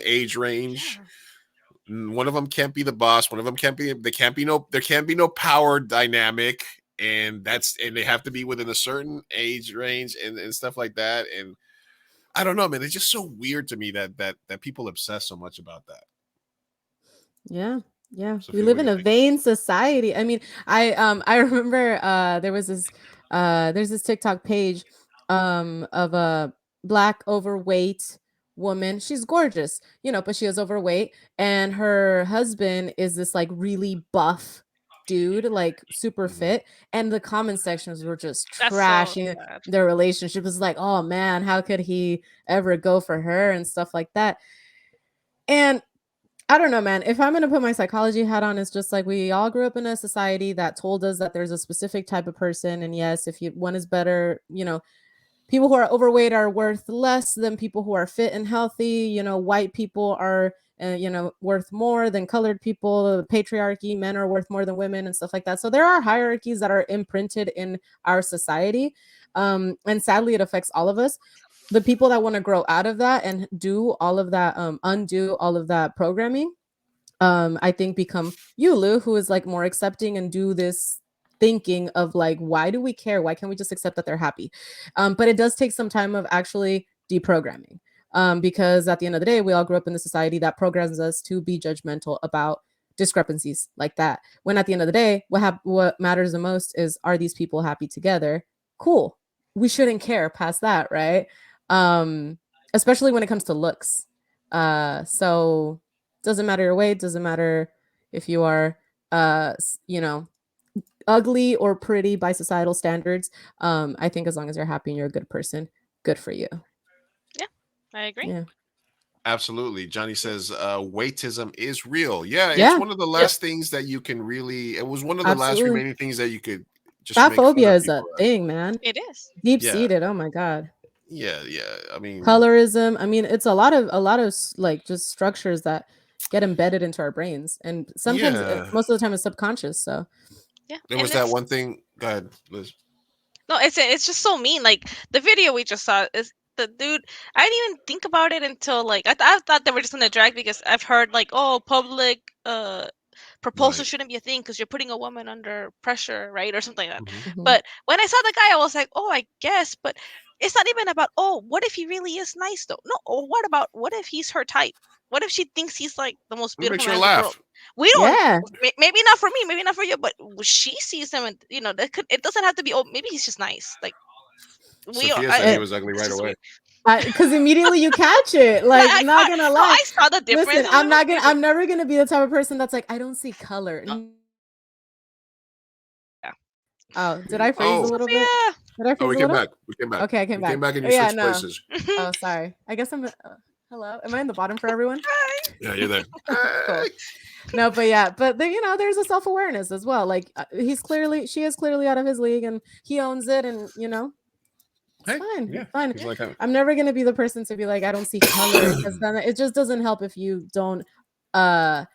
age range. One of them can't be the boss. One of them there can't be no power dynamic, and they have to be within a certain age range and stuff like that. And I don't know, man. It's just so weird to me that people obsess so much about that. Yeah. Sophia, We live what in do a you think? vain society. I mean, I remember there's this TikTok page of a black overweight woman. She's gorgeous, but she is overweight, and her husband is this like really buff dude, like super fit, and the comment sections were just That's so trashing sad. their relationship. It's like, oh man, how could he ever go for her and stuff like that. And I don't know, man. If I'm going to put my psychology hat on, it's just like we all grew up in a society that told us that there's a specific type of person. And yes, if one is better, people who are overweight are worth less than people who are fit and healthy. White people are, worth more than colored people. The patriarchy, men are worth more than women and stuff like that. So there are hierarchies that are imprinted in our society. And sadly, it affects all of us. The people that want to grow out of that and do all of that, undo all of that programming, I think become Yulu, who is like more accepting and do this thinking of like, why do we care? Why can't we just accept that they're happy? But it does take some time of actually deprogramming, because at the end of the day, we all grew up in the society that programs us to be judgmental about discrepancies like that. When at the end of the day, what matters the most is, are these people happy together? Cool. We shouldn't care past that, right? Especially when it comes to looks. So doesn't matter your weight, doesn't matter if you are ugly or pretty by societal standards. I think as long as you're happy and you're a good person, good for you. Yeah, I agree. Yeah. Absolutely. Johnny says weightism is real. Yeah, it's one of the last things that you can really, it was one of the last remaining things that you could just Fat make fun phobia of is a people at. thing, man. It is. Deep seated. Oh my God. Yeah. I mean, Colorism. I mean, it's a lot of like just structures that get embedded into our brains, and sometimes most of the time it's subconscious. So yeah, there was that one thing. Go ahead, Liz. No, it's just so mean. Like the video we just saw is the dude. I didn't even think about it until like I thought they were just gonna drag because I've heard like, oh, public proposal Right. shouldn't be a thing because you're putting a woman under pressure, right, or something like that. Mhm. Mhm. But when I saw the guy, I was like, oh, I guess. But it's not even about, oh, what if he really is nice though? No. Or what if he's her type? What if she thinks he's like the most It makes beautiful her man in the world? laugh. We don't. Yeah. Maybe not for me. Maybe not for you. But she sees him, and that could. It doesn't have to be. Oh, maybe he's just nice. Like we. Sophia said he I, Eh, was ugly it's right just away. weird. Because immediately you catch it. But Like, not gonna no, lie. I saw the difference. Listen, It was weird, but I'm never gonna be the type of person that's like, I don't see color. yeah. Oh, did I freeze a Oh, little bit? Yeah. Did I oh, freeze we a came little? back. We came back. Okay, I came We came back. back and you Yeah, switched no. places. Oh, sorry. I guess I'm. Hello, am I in the bottom for everyone? Yeah, you're there. Cool. No, but yeah, but there's a self awareness as well. Like she is clearly out of his league, and he owns it, and it's Hey, fine. yeah. It's fine. He's like, I'm never gonna be the person to be like, I don't see color, because then it just doesn't help if you don't at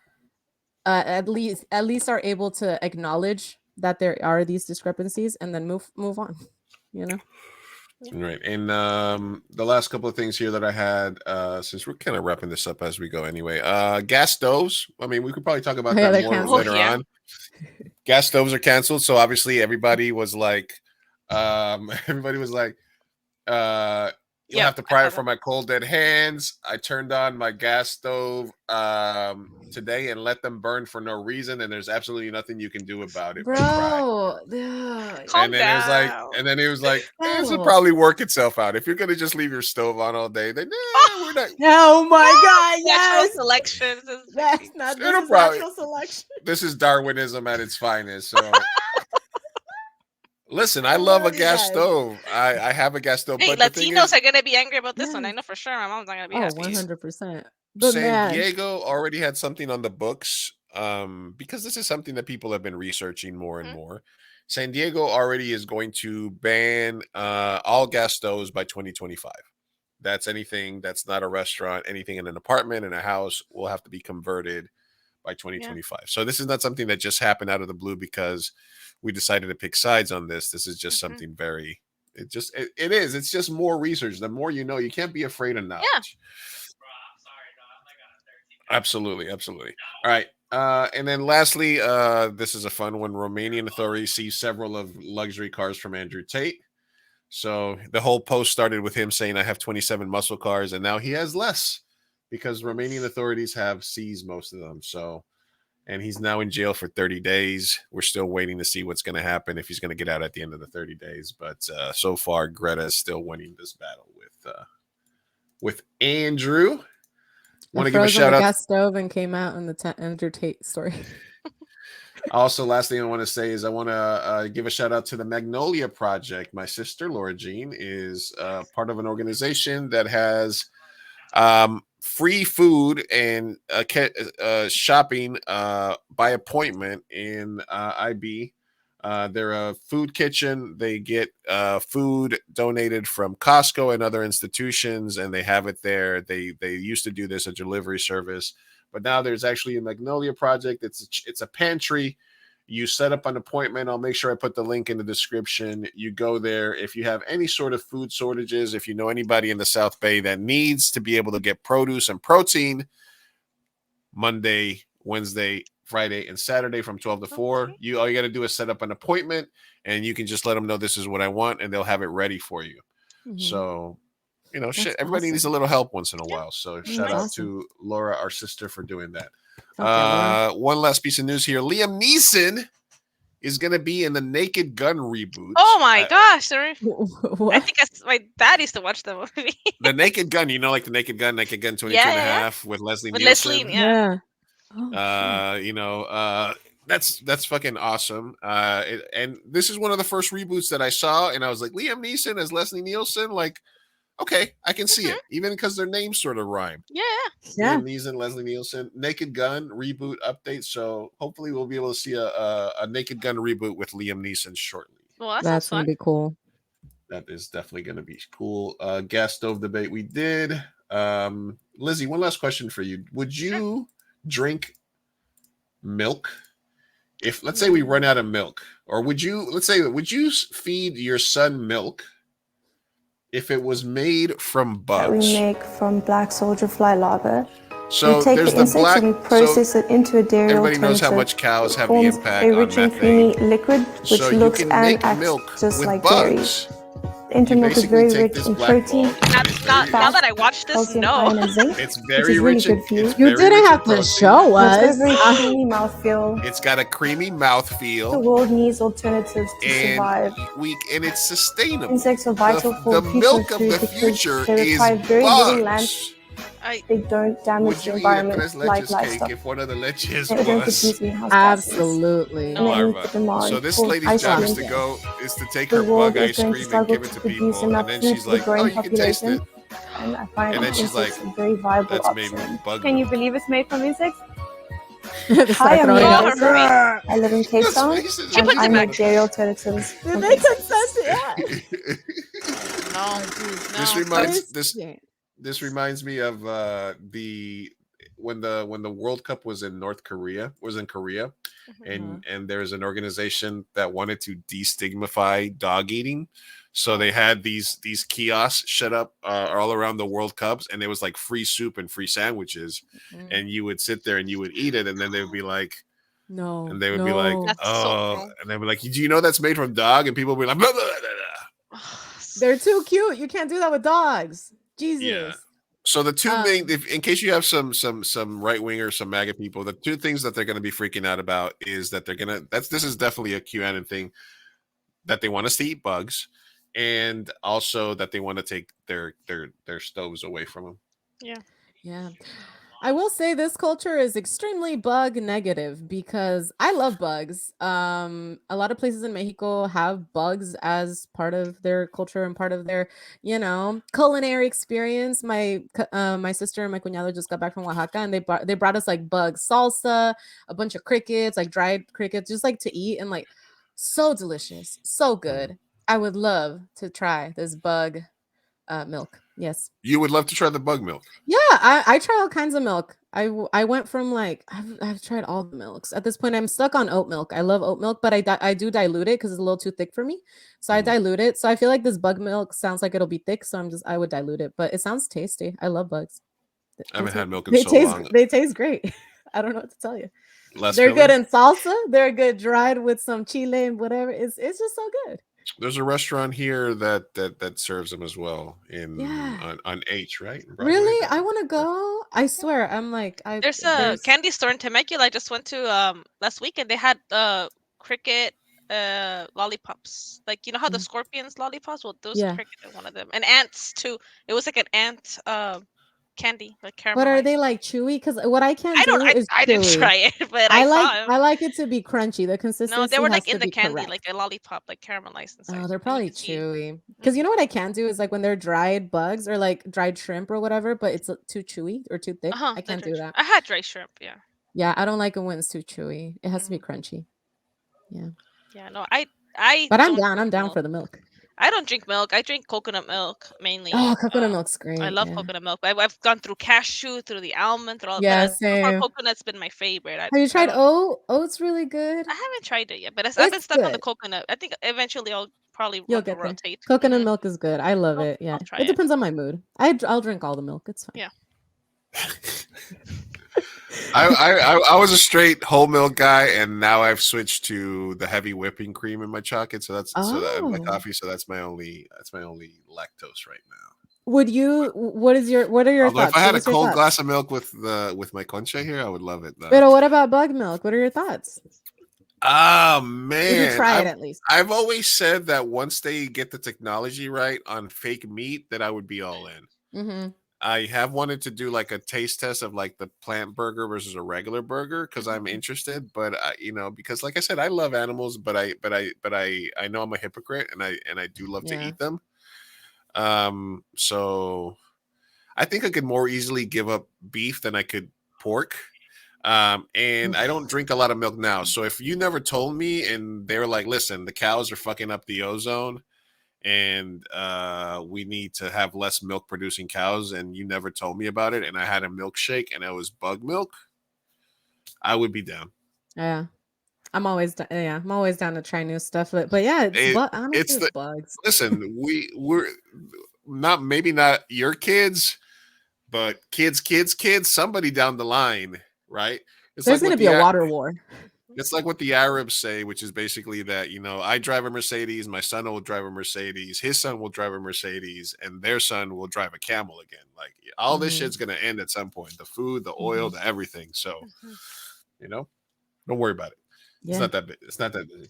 least are able to acknowledge that there are these discrepancies and then move on. Right. And the last couple of things here that I had, since we're kind of wrapping this up as we go anyway. Gas stoves. I mean, we could probably talk about Oh, yeah, that they're more canceled. later Yeah. on. Gas stoves are canceled. So obviously everybody was like, you'll Yep, have to I pry saw it from my cold dead hands. I turned on my gas stove today and let them burn for no reason, and there's absolutely nothing you can do about it but cry. Bro, Calm And then it was like, down. this will no. probably work itself out. If you're gonna just leave your stove on all day, then we're not. Oh my god, Natural yes. selection. That's not It'll this is probably- natural selection. This is Darwinism at its finest. So, listen, I love a love you gas guys. stove. I have a gas stove, Hey, but the thing Latinos is, are gonna be angry about this one. I Yes. know for sure. My mom's not gonna be Oh, happy. 100%. But San man, Diego already had something on the books because this is something that people have been researching more and Mhm. more. San Diego already is going to ban all gas stoves by 2025. That's anything that's not a restaurant, anything in an apartment, in a house will have to be converted by 2025. So this is not something that just happened out of the blue because we decided to pick sides on this. This is just something very, it is. It's just more research. The more you know, you can't be afraid of knowledge. Absolutely, absolutely. All right. And then lastly, this is a fun one. Romanian authorities seized several of luxury cars from Andrew Tate. So the whole post started with him saying, I have 27 muscle cars, and now he has less because Romanian authorities have seized most of them. So, and he's now in jail for 30 days. We're still waiting to see what's going to happen if he's going to get out at the end of the 30 days. But so far, Greta is still winning this battle with Andrew. Want to give a shout the out. gas stove and came out in the Andrew Tate story. Also, last thing I want to say is I want to give a shout out to the Magnolia Project. My sister, Laura Jean, is part of an organization that has free food and shopping by appointment in IB. They're a food kitchen. They get food donated from Costco and other institutions, and they have it there. They used to do this, a delivery service, but now there's actually a Magnolia Project. It's a pantry. You set up an appointment. I'll make sure I put the link in the description. You go there. If you have any sort of food shortages, if you know anybody in the South Bay that needs to be able to get produce and protein, Monday, Wednesday, Friday, and Saturday from 12 to 4. Okay. All you got to do is set up an appointment, and you can just let them know this is what I want, and they'll have it ready for you. Mhm. So, That's everybody needs a awesome. little help once in a Yeah. while. So That's shout out awesome. to Laura, our sister, for doing that. Okay, One last piece of news here. Liam Neeson is going to be in the Naked Gun reboot. Oh my gosh! I what? think my dad used to watch the movie. The Naked Gun, like the Naked Gun 22 Yeah, and a yeah. half with Leslie With Nielsen. Leslie, yeah. Oh, That's fucking awesome. And this is one of the first reboots that I saw, and I was like, Liam Neeson as Leslie Nielsen, like, okay, I can see it, even because their names sort of rhyme. Yeah. yeah. Liam Neeson, Leslie Nielsen, Naked Gun reboot update. So hopefully we'll be able to see a Naked Gun reboot with Liam Neeson shortly. Well, that That's sounds gonna fun. be cool. That is definitely going to be cool. Gas stove debate we did. Lizzie, one last question for you. Would you drink milk if, let's say, we run out of milk? Or would you feed your son milk if it was made from that we bugs. make from black soldier fly larvae. So we take there's the the insects black. and we process So it into a dairy everybody knows how alternative. much cows It have the forms impact a on rich and creamy methane. liquid which So you looks can and make acts milk just with like dairy. bugs. The intermilk is basically very take rich this in black protein, ball. and it's very, Now fat, that I watched this, calcium, no. iron, and zinc, it's which very is really rich. In, good for you. it's You very didn't rich have in to protein. show And it's got a us. very creamy mouthfeel. It's got a creamy mouthfeel. The world needs alternatives to and survive. and it's sustainable. Insects are vital for the future milk of food the because future they is require very little land. bugs. They don't damage Would the you eat a environment tres like leches cake livestock. if one of the leches They don't was produce greenhouse gases. Absolutely. And they meet larva? the demand So this for lady's ice job cream. is to take The her world bug is ice going to cream and struggle give it to to produce people, enough and then food she's for the like, growing "Oh, you can taste population. it." And I find And then she's insects like, a very viable "That's made option. with bug Can you milk." believe it's made from insects? They Hi, start I'm throwing Mia up. Joseph. I live in Cape Those Town, faces She and puts I it make back. dairy alternatives. Did from they insects. consent? Yeah. No. This No. reminds This- this reminds me of the when the World Cup was in Korea, and there's an organization that wanted to destigmatize dog eating. So they had these kiosks set up all around the World Cups, and there was like free soup and free sandwiches, and you would sit there and you would eat it, and then they would be like, No. and they would be like, That's so oh, cruel. and they'd be like, do you know that's made from dog? And people would be like, blah, blah, blah, blah. They're too cute. You can't do that with dogs. Jesus. Yeah. So the two main, in case you have some right wingers, some MAGA people, the two things that they're going to be freaking out about is that they're gonna. This is definitely a QAnon thing, that they want us to eat bugs, and also that they want to take their stoves away from them. Yeah. I will say this culture is extremely bug negative because I love bugs. A lot of places in Mexico have bugs as part of their culture and part of their, culinary experience. My sister and my cuñado just got back from Oaxaca, and they brought us like bug salsa, a bunch of crickets, like dried crickets, just like to eat, and like so delicious, so good. I would love to try this bug milk. Yes. You would love to try the bug milk. Yeah, I try all kinds of milk. I went from like I've tried all the milks. At this point, I'm stuck on oat milk. I love oat milk, but I do dilute it because it's a little too thick for me. So I dilute it. So I feel like this bug milk sounds like it'll be thick. So I would dilute it, but it sounds tasty. I love bugs. I haven't had milk in They so taste long. they taste great. I don't know what to tell you. Less They're filling? good in salsa. They're good dried with some chile and whatever. It's just so good. There's a restaurant here that serves them as well on H, right? In Broadway? Really? I want to go. I swear. I'm like There's a candy store in Temecula I just went to last weekend. They had cricket lollipops. Like, you know how the scorpions lollipops? Well, those cricket are one of them. And ants too. It was like an ant candy, like caramel. But are they like chewy? Because what I can't do is I didn't chewy. try it, but I saw them. I like it to be crunchy. The consistency. No, they were like has in to the be candy, correct. like a lollipop, like caramelized inside. Oh, they're probably chewy. Because you know what I can't do is like when they're dried bugs or like dried shrimp or whatever, but it's too chewy or too thick. I can't do that. I had dry shrimp, yeah. Yeah, I don't like it when it's too chewy. It has to be crunchy. Yeah. Yeah, no, I. But I'm down. I'm down for the milk. I don't drink milk. I drink coconut milk mainly. Oh, coconut milk's great. I love coconut milk. I've gone through cashew, through the almond, through all. Yeah, but so far same. coconut's been my favorite. Have you tried oat? Oat's really good. I haven't tried it yet, but I've been stuck on the coconut. I think eventually I'll probably You'll get there. rotate. Coconut milk is good. I love it. Yeah, try it it. depends on my mood. I'll drink all the milk. It's fine. Yeah. I was a straight whole milk guy, and now I've switched to the heavy whipping cream in my chocolate. So that's in my coffee. So that's my only lactose right now. What are your Although thoughts? if I had a What's your cold thoughts? glass of milk with my concha here, I would love it. Though. But what about bug milk? What are your thoughts? Oh man, Would you try it at least? I've always said that once they get the technology right on fake meat, that I would be all in. Mm-hmm. I have wanted to do like a taste test of like the plant burger versus a regular burger because I'm interested, but because like I said, I love animals, but I know I'm a hypocrite, and I do love to eat them. So I think I could more easily give up beef than I could pork. And I don't drink a lot of milk now. So if you never told me and they were like, listen, the cows are fucking up the ozone and we need to have less milk producing cows, and you never told me about it, and I had a milkshake and it was bug milk, I would be down. Yeah. I'm always down to try new stuff. But yeah, honestly, it's bugs. Listen, maybe not your kids, but kids, somebody down the line, right? It's There's like going to be a water war. It's like what the Arabs say, which is basically that, I drive a Mercedes, my son will drive a Mercedes, his son will drive a Mercedes, and their son will drive a camel again. Like all this shit's going to end at some point. The food, the oil, the everything. So, don't worry about it. Yeah. It's not that big. It's not that busy.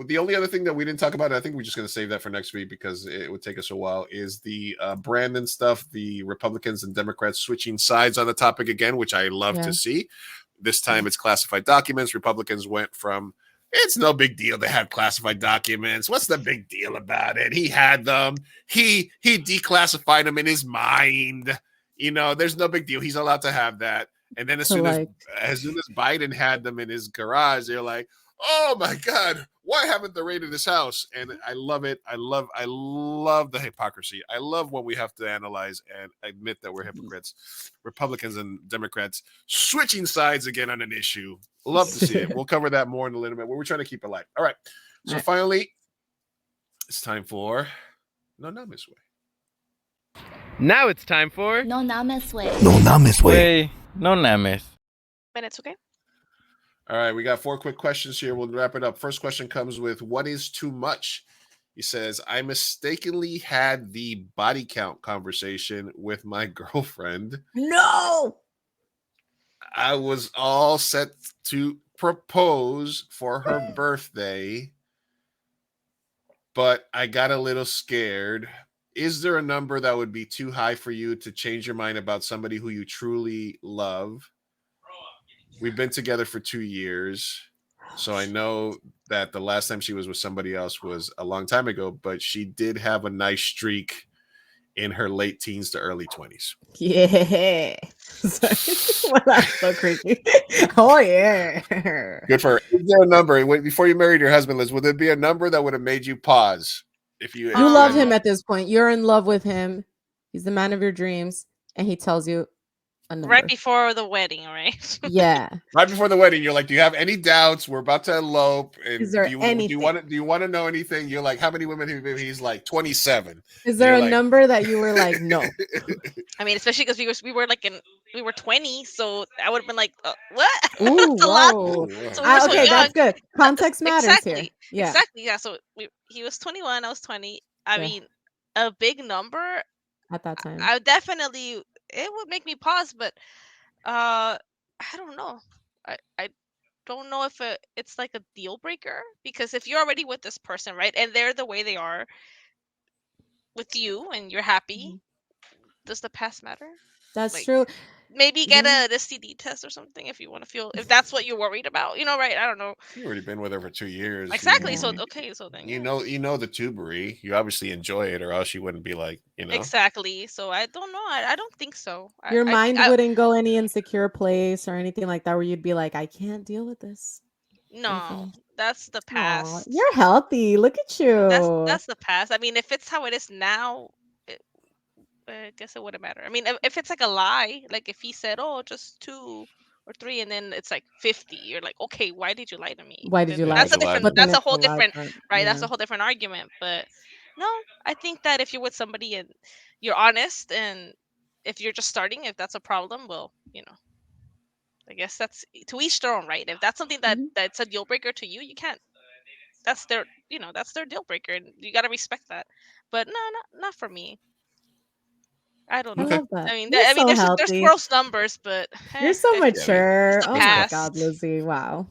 The only other thing that we didn't talk about, I think we're just going to save that for next week because it would take us a while, is the Brandon stuff, the Republicans and Democrats switching sides on the topic again, which I love to see. This time it's classified documents. Republicans went from, it's no big deal to have classified documents. What's the big deal about it? He had them. He declassified them in his mind. There's no big deal. He's allowed to have that. And then as soon as Biden had them in his garage, they're like, oh my God, why haven't they raided his house? And I love it. I love the hypocrisy. I love when we have to analyze and admit that we're hypocrites. Republicans and Democrats switching sides again on an issue. Love to see it. We'll cover that more in a little bit. We're trying to keep it light. All right. So finally, it's time for No Names Way. Now it's time for No Names Way. No Names Way. No Names. Minutes, okay? All right, we got 4 quick questions here. We'll wrap it up. First question comes with, what is too much? He says, I mistakenly had the body count conversation with my girlfriend. No! I was all set to propose for her birthday, but I got a little scared. Is there a number that would be too high for you to change your mind about somebody who you truly love? We've been together for 2 years, so I know that the last time she was with somebody else was a long time ago, but she did have a nice streak in her late teens to early 20s. Yeah. Well, that's so creepy. Oh, yeah. Good for her. Is there a number, before you married your husband, Liz, would there be a number that would have made you pause? If you love him at this point. You're in love with him. He's the man of your dreams, and he tells you a number. Right before the wedding, right? Yeah. Right before the wedding, you're like, do you have any doubts? We're about to elope. And Is there do you want to know anything? You're like, how many women have you been? He's like 27. Is there a number that you were like, no? I mean, especially because we were 20, so I would have been like, what? Ooh, That's a lot. So we were so young. That's good. Context matters here. Yeah. Exactly. Yeah. So he was 21, I was 20. I mean, a big number at that time. I definitely, it would make me pause, but I don't know. I don't know if it's like a deal breaker, because if you're already with this person, right, and they're the way they are with you and you're happy, does the past matter? That's true. Maybe get an STD test or something if you want to feel, if that's what you're worried about, right? I don't know. You've already been with her for 2 years. Exactly. So okay. So then you know the tubery. You obviously enjoy it, or else you wouldn't be like, Exactly. So I don't know. I don't think so. Your mind wouldn't go any insecure place or anything like that where you'd be like, I can't deal with this. No, that's the past. Aww, you're healthy. Look at you. That's the past. I mean, if it's how it is now, I guess it wouldn't matter. I mean, if it's like a lie, like if he said, "Oh, just 2 or 3," and then it's like 50, you're like, "Okay, why did you lie to me?" Why did you lie? That's a different. That's a whole different, right? Yeah. That's a whole different argument. But no, I think that if you're with somebody and you're honest, and if you're just starting, if that's a problem, well, I guess that's to each their own, right? If that's something that's a deal breaker to you, you can't. That's their, that's their deal breaker, and you gotta respect that. But no, not for me. I don't know. I love that. I mean, You're there's gross numbers, but you're so mature. Oh my past. God, Lizzie! Wow.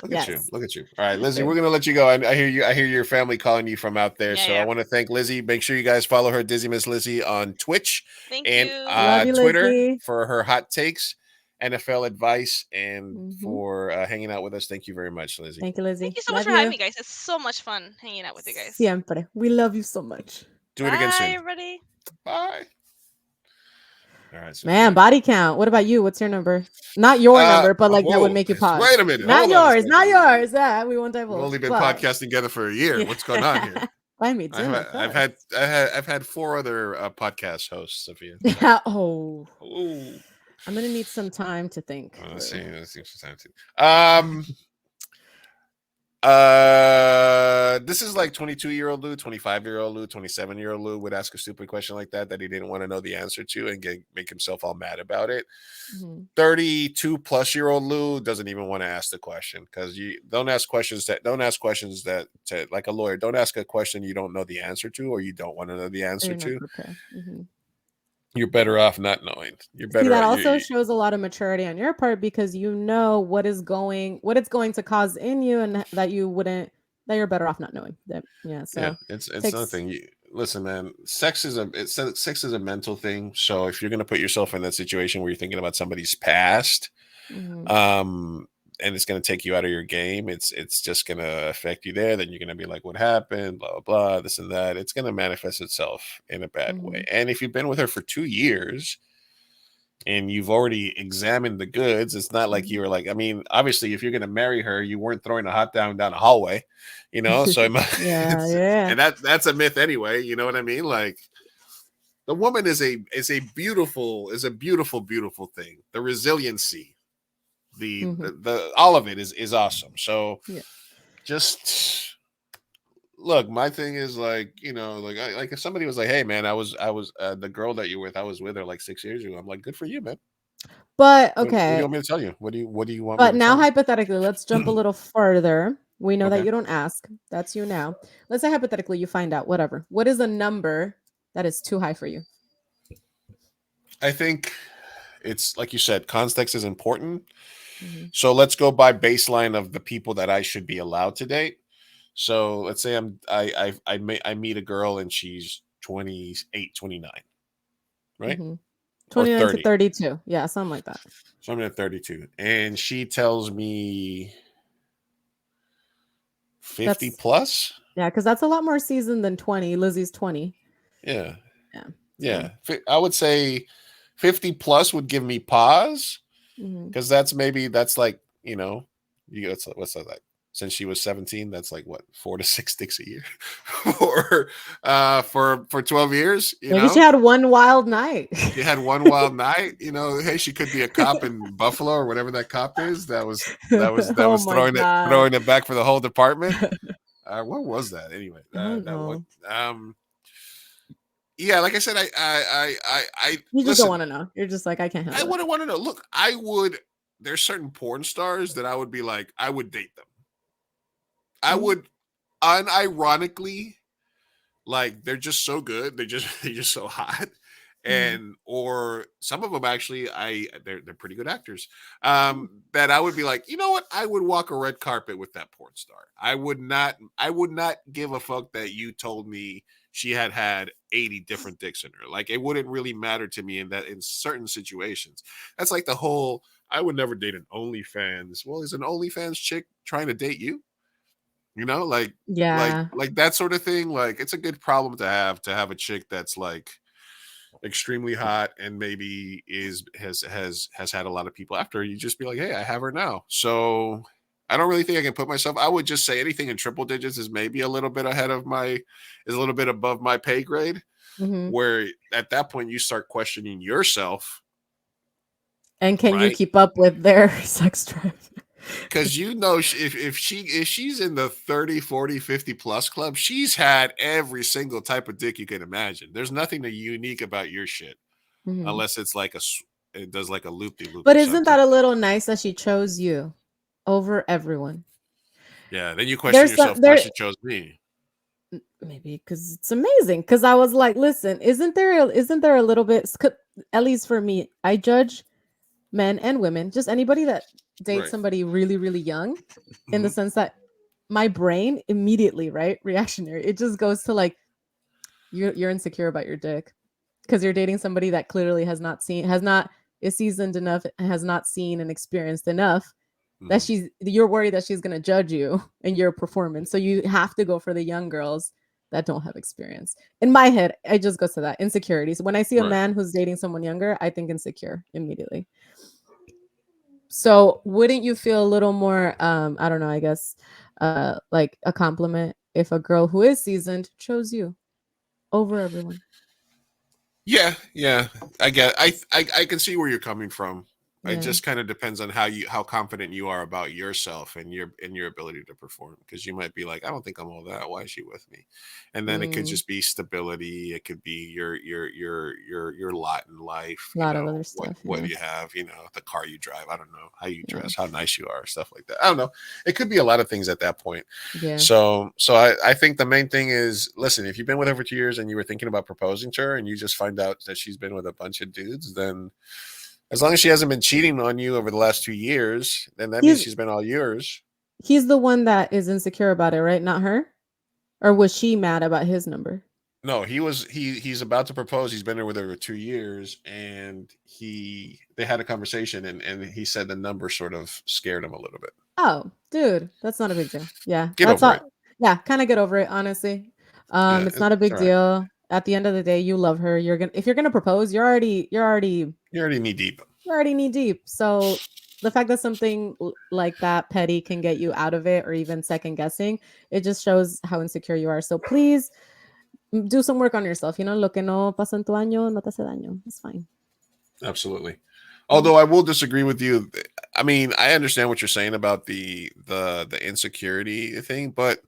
Look at you. Look at you. All right, Lizzie, we're gonna let you go. I hear you. I hear your family calling you from out there. I want to thank Lizzie. Make sure you guys follow her, Dizzy Miss Lizzie, on Twitch and Twitter Lizzie. for her hot takes, NFL advice, and for hanging out with us. Thank you very much, Lizzie. Thank you, Lizzie. Thank you so much for having me, guys. It's so much fun hanging out with you guys. Siempre. We love you so much. Do it again soon. Bye, everybody. Bye. All right, man, body count. What about you? What's your number? Not your number, but like that would make you pause. Wait a minute. Not yours. Not yours. Yeah, we won't divulge. We've only been podcasting together for a year. What's going on here? Buy me dinner. I've had 4 other podcast hosts, Sophia. Oh. I'm gonna need some time to think. Let's see some time to. This is like 22-year-old Lou, 25-year-old Lou, 27-year-old Lou would ask a stupid question like that he didn't want to know the answer to and make himself all mad about it. 32-plus-year-old Lou doesn't even want to ask the question because you don't ask questions that like a lawyer. Don't ask a question you don't know the answer to or you don't want to know the answer to. You're better off not knowing. You're better. See, that also shows a lot of maturity on your part because you know what it's going to cause in you, and that you're better off not knowing that. Yeah. So yeah, it's nothing. Listen, man. Sex is a mental thing. So if you're gonna put yourself in that situation where you're thinking about somebody's past, and it's going to take you out of your game. It's just going to affect you there. Then you're going to be like, what happened? Blah, blah, blah, this and that. It's going to manifest itself in a bad way. And if you've been with her for 2 years and you've already examined the goods, it's not like you were like, I mean, obviously, if you're going to marry her, you weren't throwing a hot down a hallway, you know? So and that's a myth anyway. You know what I mean? Like, the woman is a beautiful thing. The resiliency, the all of it is awesome. So just look, my thing is like, you know, like if somebody was like, hey man, I was the girl that you're with, I was with her like 6 years ago. I'm like, good for you, man. But What do okay. you want me to tell you? What do you want But me to now tell you? hypothetically, let's jump a little further. We know that you don't ask. That's you now. Let's say hypothetically you find out, whatever. What is a number that is too high for you? I think it's like you said, context is important. So let's go by baseline of the people that I should be allowed to date. So let's say I meet a girl and she's 28, 29, right? 29 to 32. Yeah, something like that. So I'm at 32. And she tells me 50 plus? Yeah, because that's a lot more seasoned than 20. Lizzie's 20. Yeah. Yeah. I would say 50 plus would give me pause. Because that's like, you know, what's that like? Since she was 17, that's like what, 4 to 6 dicks a year for 12 years. Maybe she had one wild night. She had one wild night. You know, hey, she could be a cop in Buffalo or whatever that cop is. That was throwing it back for the whole department. What was that anyway? Yeah, like I said, you just don't want to know. You're just like, I can't handle it. I wouldn't want to know. Look, there's certain porn stars that I would be like, I would date them. I would unironically, like, they're just so good. They're just so hot. And or some of them actually, they're pretty good actors. That I would be like, you know what? I would walk a red carpet with that porn star. I would not give a fuck that you told me she had 80 different dicks in her. Like, it wouldn't really matter to me in certain situations. That's like the whole, I would never date an OnlyFans. Well, is an OnlyFans chick trying to date you? You know, like that sort of thing. Like, it's a good problem to have a chick that's like extremely hot and maybe has had a lot of people after. You just be like, hey, I have her now. So I don't really think I can put myself. I would just say anything in triple digits is maybe a little bit above my pay grade. Where at that point you start questioning yourself. And can you keep up with their sex drive? Because you know, if she's in the 30, 40, 50 plus club, she's had every single type of dick you can imagine. There's nothing unique about your shit, unless it's like it does like a loop-de-loop. But isn't that a little nice that she chose you over everyone? Yeah, then you question yourself why she chose me. Maybe because it's amazing. Because I was like, listen, isn't there a little bit? At least for me, I judge men and women, just anybody that dates somebody really, really young, in the sense that my brain immediately, reactionary, it just goes to like, you're insecure about your dick because you're dating somebody that clearly is seasoned enough, has not seen and experienced enough that you're worried that she's going to judge you and your performance. So you have to go for the young girls that don't have experience. In my head, it just goes to that insecurity. So when I see a man who's dating someone younger, I think insecure immediately. So wouldn't you feel a little more, I don't know, I guess, like a compliment if a girl who is seasoned chose you over everyone? Yeah. I can see where you're coming from. It just kind of depends on how confident you are about yourself and your ability to perform. Because you might be like, I don't think I'm all that. Why is she with me? And then it could just be stability. It could be your lot in life. A lot of other stuff. What you have. The car you drive. I don't know how you dress, how nice you are, stuff like that. I don't know. It could be a lot of things at that point. Yeah. So I think the main thing is, listen, if you've been with her for 2 years and you were thinking about proposing to her and you just find out that she's been with a bunch of dudes, then as long as she hasn't been cheating on you over the last 2 years, then that means she's been all yours. He's the one that is insecure about it, right? Not her? Or was she mad about his number? No, he's about to propose. He's been there with her for 2 years, and they had a conversation, and he said the number sort of scared him a little bit. Oh, dude, that's not a big deal. Yeah. Get over it. Yeah, kind of get over it, honestly. It's not a big deal. At the end of the day, you love her. If you're gonna propose, you're already knee deep. You're already knee deep. So the fact that something like that petty can get you out of it or even second guessing, it just shows how insecure you are. So please do some work on yourself. Lo que no pasa en tu año no te hace daño. It's fine. Absolutely. Although I will disagree with you. I mean, I understand what you're saying about the insecurity thing, but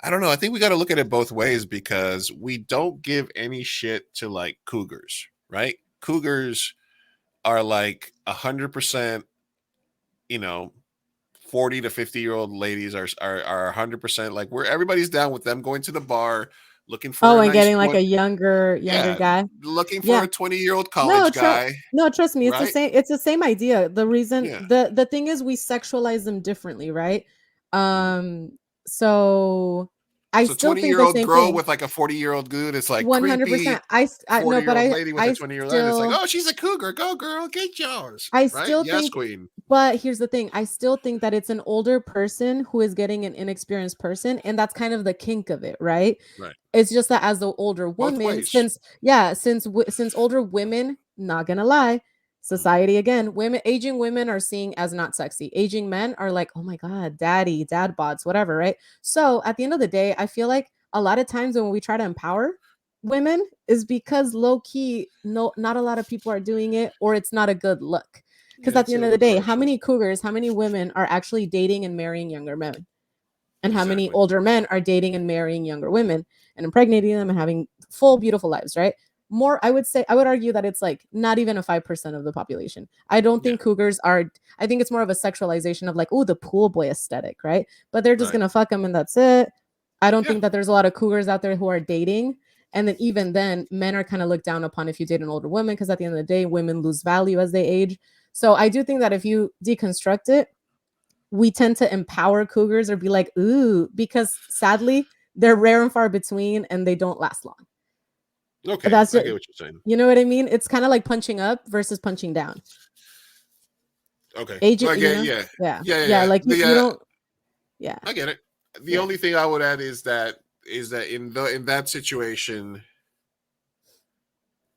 I don't know. I think we got to look at it both ways, because we don't give any shit to like cougars, right? Cougars are like 100%, 40 to 50-year-old ladies are 100% like everybody's down with them going to the bar, looking for and getting like a younger guy, looking for a 20-year-old college guy. No, trust me, right? It's the same idea. The reason the thing is, we sexualize them differently, right? So I still think the 20-year-old girl thing. with like a 40-year-old dude, it's like 100%. I know, but lady with a 20-year-old lady, it's like, oh, she's a cougar. Go girl, get yours. I still yes, think, queen. But here's the thing. I still think that it's an older person who is getting an inexperienced person, and that's kind of the kink of it, right? Right. It's just that as the older woman, since older women, not gonna lie, society again, aging women are seen as not sexy. Aging men are like, oh my god, dad bods, whatever, right? So at the end of the day, I feel like a lot of times when we try to empower women is because low key, not a lot of people are doing it, or it's not a good look. Because at the end of the day, how many cougars, how many women are actually dating and marrying younger men? And how many older men are dating and marrying younger women and impregnating them and having full, beautiful lives, right? I would argue that it's like not even a 5% of the population. I don't think cougars are, I think it's more of a sexualization of like, oh, the pool boy aesthetic, right? But they're just going to fuck them and that's it. I don't think that there's a lot of cougars out there who are dating. And then even then, men are kind of looked down upon if you date an older woman, because at the end of the day, women lose value as they age. So I do think that if you deconstruct it, we tend to empower cougars or be like, ooh, because sadly, they're rare and far between and they don't last long. Okay, I get what you're saying. You know what I mean? It's kind of like punching up versus punching down. Okay. Aging, yeah. Like you don't. Yeah, I get it. The only thing I would add is that in that situation,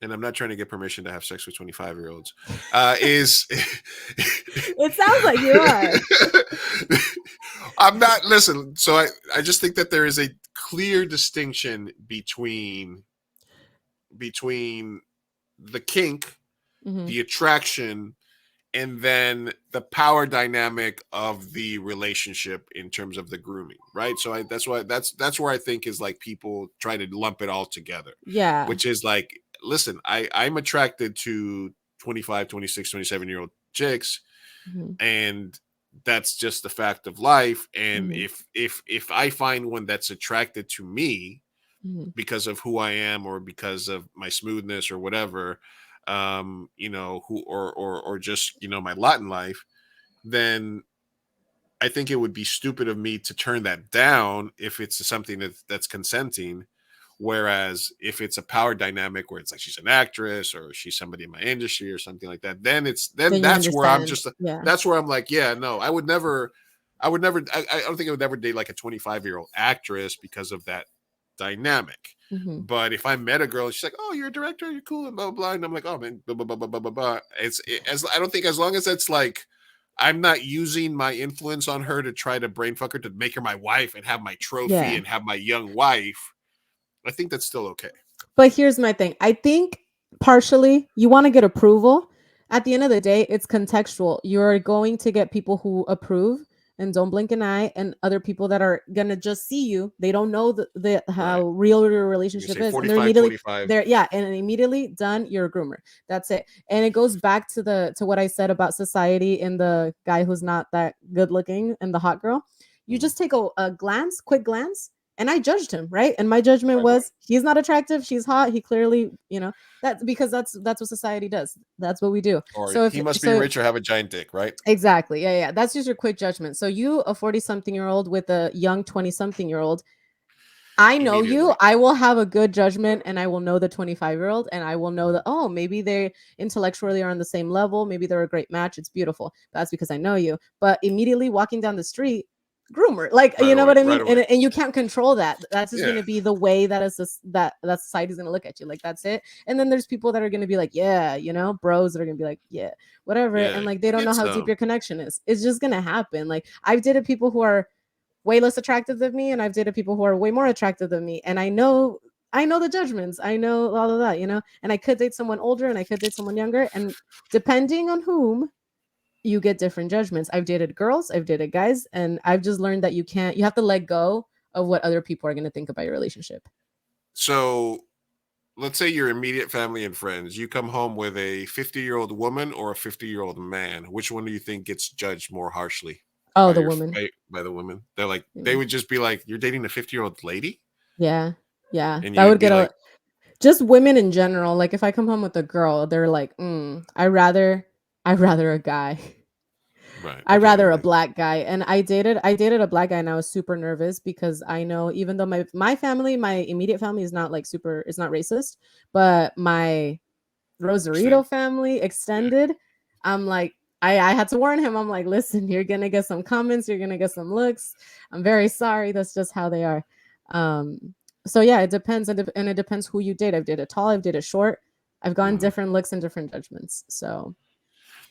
and I'm not trying to get permission to have sex with 25-year-olds, is it sounds like you are. I'm not. Listen, so I just think that there is a clear distinction between the kink, the attraction, and then the power dynamic of the relationship in terms of the grooming, right? So that's where I think is like people try to lump it all together. Yeah. Which is like, listen, I'm attracted to 25, 26, 27-year-old chicks, and that's just the fact of life. And if I find one that's attracted to me because of who I am or because of my smoothness or whatever, or just, my lot in life, then I think it would be stupid of me to turn that down if it's something that's consenting. Whereas if it's a power dynamic where it's like she's an actress or she's somebody in my industry or something like that, then that's where I'm just, that's where I'm like, yeah, no, I don't think I would ever date like a 25-year-old actress because of that dynamic. But if I met a girl and she's like, oh, you're a director, you're cool, and blah, blah, blah, and I'm like, oh, man, blah, blah, blah, blah, blah, blah, blah. I don't think, as long as it's like, I'm not using my influence on her to try to brain fuck her to make her my wife and have my trophy and have my young wife, I think that's still okay. But here's my thing. I think partially you want to get approval. at the end of the day, it's contextual. You're going to get people who approve and don't blink an eye, and other people that are gonna just see you. They don't know the how real your relationship is, and they're 45, immediately 25. and immediately done. You're a groomer. That's it. And it goes back to what I said about society and the guy who's not that good looking and the hot girl. You just take a quick glance, and I judged him, right? And my judgment was he's not attractive, she's hot. He clearly, that's because that's what society does. That's what we do. Or So if he must be rich or have a giant dick, right? exactly, yeah, that's just your quick judgment. So you, a 40-something-year-old with a young 20-something-year-old, I know you. I will have a good judgment, and I will know the 25-year-old, and I will know that, oh, maybe they intellectually are on the same level. Maybe they're a great match. It's beautiful. That's because I know you. But immediately walking down the street, groomer, like, you know what I mean? And you can't control that. That's just going to be the way that that society's going to look at you. Like, that's it. And then there's people that are going to be like, yeah, bros that are going to be like, yeah, whatever. And like, they don't know how deep your connection is. It's just going to happen. Like, I've dated people who are way less attractive than me, and I've dated people who are way more attractive than me, and I know the judgments. I know all of that, and I could date someone older and I could date someone younger, and depending on whom, you get different judgments. I've dated girls, I've dated guys, and I've just learned that you have to let go of what other people are going to think about your relationship. So let's say your immediate family and friends, you come home with a 50-year-old woman or a 50-year-old man. Which one do you think gets judged more harshly? Oh, the woman. By the women. They're like, they would just be like, you're dating a 50-year-old lady? Yeah. And that would get like, just women in general. Like, if I come home with a girl, they're like, I'd rather a guy. Right. I'd rather a black guy. And I dated a black guy, and I was super nervous because I know, even though my family, my immediate family is not like super, it's not racist, but my Rosarito family extended, I'm like, I had to warn him. I'm like, listen, you're gonna get some comments, you're gonna get some looks. I'm very sorry. That's just how they are. So yeah, it depends, and it depends who you date. I've dated tall, I've dated short. I've gotten different looks and different judgments. So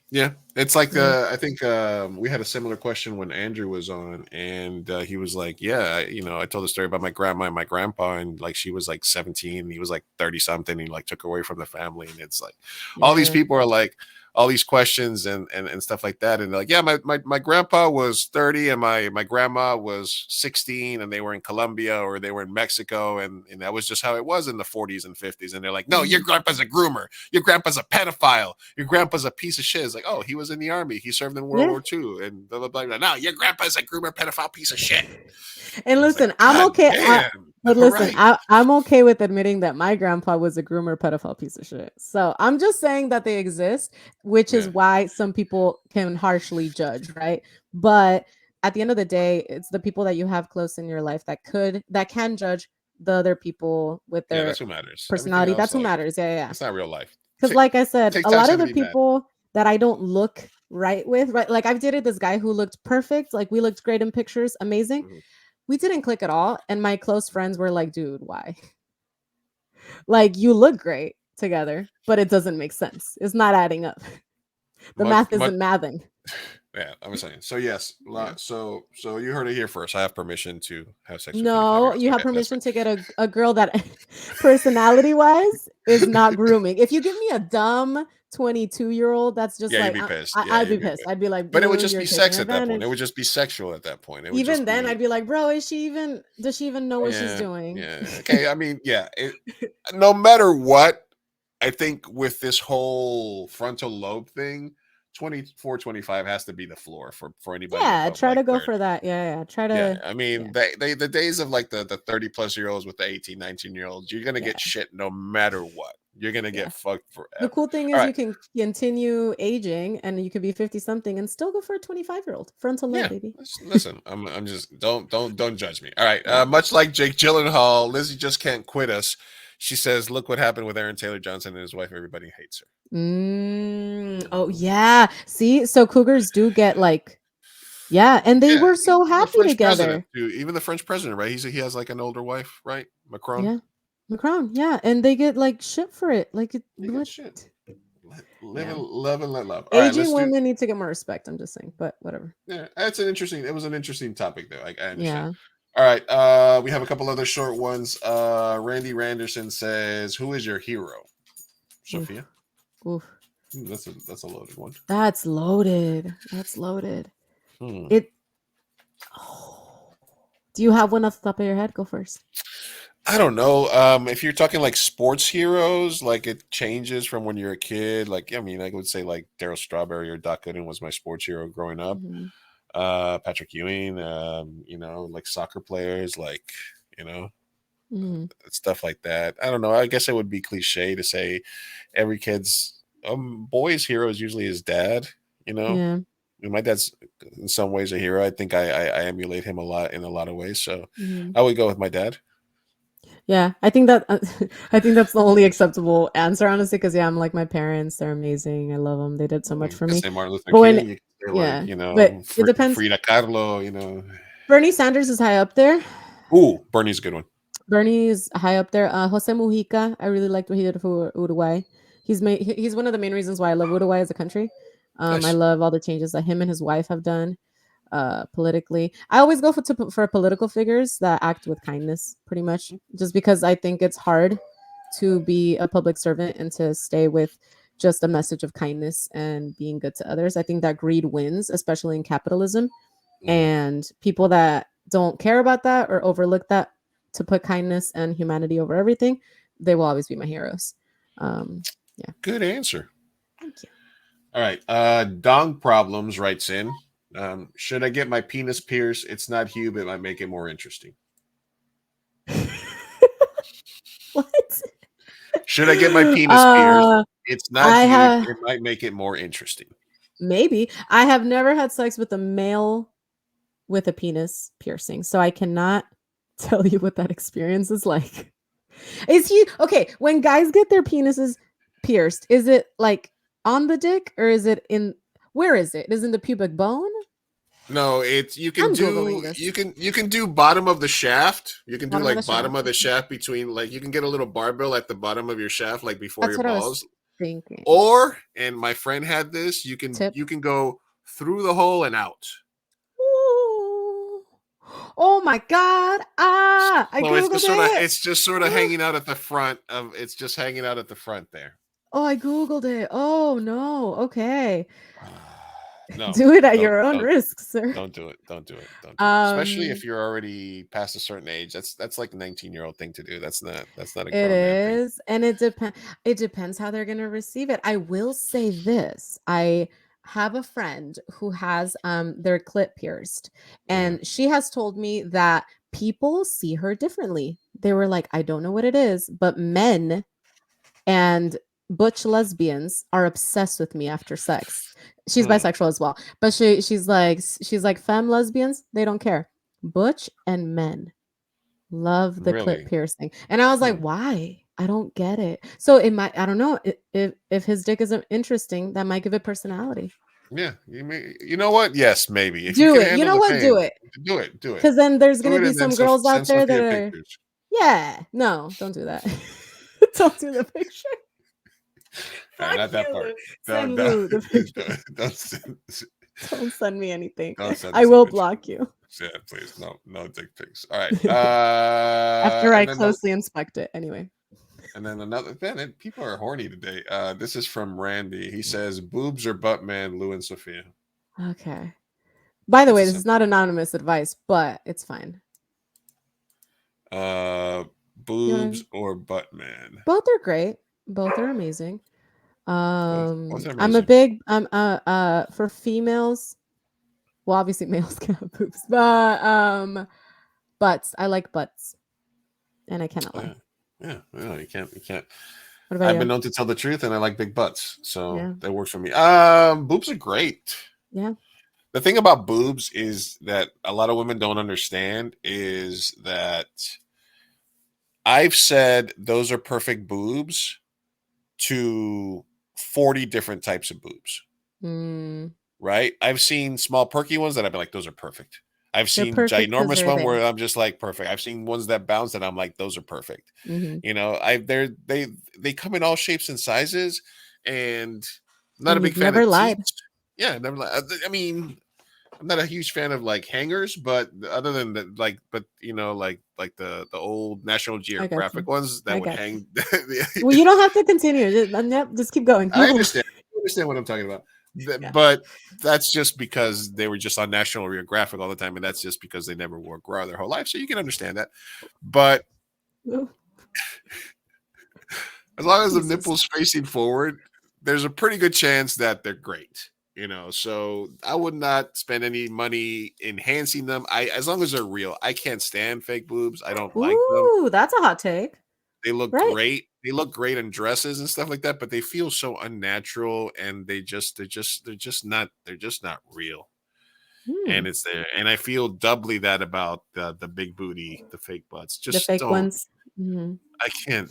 yeah, it's like I think we had a similar question when Andrew was on, and he was like, "Yeah, I told the story about my grandma and my grandpa, and like she was like 17, and he was like 30 something, and he like took away from the family, and it's like all these people are like all these questions and stuff like that, and they're like, yeah, my grandpa was 30 and my grandma was 16, and they were in Colombia or they were in Mexico, and that was just how it was in the 40s and 50s, and they're like, no, your grandpa's a groomer, your grandpa's a pedophile, your grandpa's a piece of shit. It's like, oh, he was in the army, he served in World War II, and blah blah blah. No, your grandpa's a groomer, pedophile, piece of shit. And listen, I'm okay. But listen, I'm okay with admitting that my grandpa was a groomer, pedophile, piece of shit. So I'm just saying that they exist, which is why some people can harshly judge, right? But at the end of the day, it's the people that you have close in your life that can judge the other people with their that's who matters. Personality. That's who matters. Yeah. It's not real life. Because like I said, a lot of the people that I don't look right with, right? Like, I've dated this guy who looked perfect. Like, we looked great in pictures. Amazing. We didn't click at all. And my close friends were like, dude, why? Like, you look great together, but it doesn't make sense. It's not adding up. The math isn't mathing. Yeah, I was saying. So yes, so you heard it here first. I have permission to have sex with No, you have permission to get a girl that personality-wise is not grooming. If you give me a dumb 22-year-old, that's just like, you'd be pissed. I'd be pissed. I'd be like, but it would just be sex at that point. It would just be sexual at that point. Even then, I'd be like, bro, does she even know what she's doing? Yeah. Okay. I mean, no matter what, I think with this whole frontal lobe thing, 24, 25 has to be the floor for anybody. Yeah, try to go for that. Yeah. Try to. Yeah, I mean, the days of like the 30 plus year olds with the 18, 19-year-olds, you're gonna get shit no matter what. You're gonna get fucked forever. The cool thing is you can continue aging, and you could be 50 something and still go for a 25-year-old frontal lobe, baby. Listen, I'm just don't judge me. All right. Much like Jake Gyllenhaal, Lizzie just can't quit us. She says, "Look what happened with Aaron Taylor Johnson and his wife. Everybody hates her." Oh yeah. See, so cougars do get like, and they were so happy together. Even the French president, right? He has like an older wife, right? Macron. Yeah, Macron. Yeah, and they get like shit for it. Like, shit. Live and love and let love. Aging women need to get more respect. I'm just saying, but whatever. Yeah, it was an interesting topic though. I understand. Yeah. All right. We have a couple other short ones. Randy Randerson says, "Who is your hero?" Sophia. Oof. That's a loaded one. That's loaded. That's loaded. Hmm. It. Oh. Do you have one off the top of your head? Go first. I don't know. If you're talking like sports heroes, like it changes from when you're a kid. Like, I mean, I would say like Daryl Strawberry or Doc Gooden was my sports hero growing up. Mhm. Patrick Ewing, like soccer players, like, Mhm. stuff like that. I don't know. I guess it would be cliche to say every kid's boy's hero is usually his dad. Yeah. My dad's in some ways a hero. I think I emulate him a lot in a lot of ways. So Mhm. I would go with my dad. Yeah, I think that I think that's the only acceptable answer, honestly. Because I'm like my parents; they're amazing. I love them. They did so much for You me. say Martin Luther But when, King. You can say yeah, but it depends. Frida Kahlo. Bernie Sanders is high up there. Ooh, Bernie's a good one. Bernie is high up there. Jose Mujica, I really liked what he did for Uruguay. He's one of the main reasons why I love Uruguay as a country. Nice. I love all the changes that him and his wife have done politically. I always go for political figures that act with kindness, pretty much, just because I think it's hard to be a public servant and to stay with just a message of kindness and being good to others. I think that greed wins, especially in capitalism. And people that don't care about that or overlook that to put kindness and humanity over everything, they will always be my heroes. Yeah. Good answer. Thank you. All right. Dong Problems writes in. Should I get my penis pierced? It's not Hugh, but it might make it more interesting. What? Should I get my penis pierced? It's not Hugh. It might make it more interesting. Maybe. I have never had sex with a male with a penis piercing, so I cannot tell you what that experience is like. Is he okay? When guys get their penises pierced, is it like on the dick or is it in? Where is it? Is it in the pubic bone? No, you can do bottom of the shaft. You can do like bottom of the shaft between, like, you can get a little barbell at the bottom of your shaft, like before That's your what I balls. was thinking. Or, and my friend had this, you can go through the hole and out. Ooh. Oh my god! I googled it. It's just sort of hanging out at the front of. It's just hanging out at the front there. Oh, I googled it. Oh no. Okay. No, do it at your own risk, sir. Don't do it. Don't do it. Don't do it. Especially if you're already past a certain age. That's like a 19-year-old thing to do. That's not a grown man thing. And it depends how they're gonna receive it. I will say this. I have a friend who has their clit pierced, and she has told me that people see her differently. They were like, I don't know what it is, but men and butch lesbians are obsessed with me after sex. She's bisexual as well, but she's like femme lesbians, they don't care. Butch and men love the clit piercing, and I was like, why? I don't get it. So it might, I don't know, if his dick isn't interesting, that might give it personality. Yeah, you know what? Yes, maybe. If do you it. You know what? Do it. Do it. Because then there's gonna be some girls out there that are. Yeah, no, don't do that. Don't do the picture. Not that part. Send Don't, Lou the picture. Don't send me anything. I will block you. Yeah, please. No dick pics. All right. After I closely inspect it, anyway. And then people are horny today. This is from Randy. He says, "Boobs or butt man, Lou and Sophia." Okay. By the way, this is not anonymous advice, but it's fine. Boobs or butt man? Both are great. Both are amazing. Both are amazing. I'm a big for females. Well, obviously males can have boobs, but butts. I like butts, and I cannot lie. Yeah, you can't. What about I've been known to tell the truth, and I like big butts, so that works for me. Boobs are great. Yeah. The thing about boobs is that a lot of women don't understand is that I've said those are perfect boobs to 40 different types of boobs. Right? I've seen small perky ones that I've been like, those are perfect. I've seen ginormous one where I'm just like, perfect. I've seen ones that bounce that I'm like, those are perfect. You know, they come in all shapes and sizes, and I'm not a big fan of teeth. Yeah, never lied. I mean, I'm not a huge fan of like hangers, but other than that, like the old National Geographic ones that would hang. Well, you don't have to continue. Just keep going. I understand. understand what I'm talking about. But that's just because they were just on National Geographic all the time, and that's just because they never wore bra their whole life. So you can understand that. But as long as the nipple's facing forward, there's a pretty good chance that they're great. So I would not spend any money enhancing them. As long as they're real. I can't stand fake boobs. I don't like them. Ooh, that's a hot take. They look great. They look great in dresses and stuff like that, but they feel so unnatural, and they're just not real. And it's there. And I feel doubly that about the big booty, the fake butts. Just the fake ones. Mm-hmm.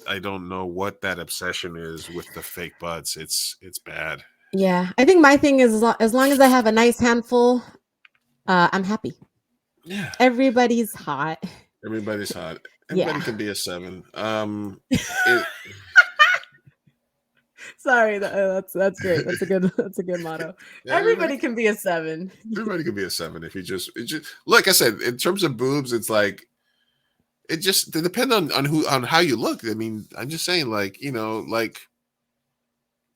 I don't know what that obsession is with the fake butts. It's bad. Yeah, I think my thing is as long as I have a nice handful, I'm happy. Yeah, everybody's hot. Everybody can be a 7. Sorry, that's great. That's a good motto. Everybody can be a 7. Everybody can be a 7 if you just like I said. In terms of boobs, it's like it depends on how you look. I mean, I'm just saying, like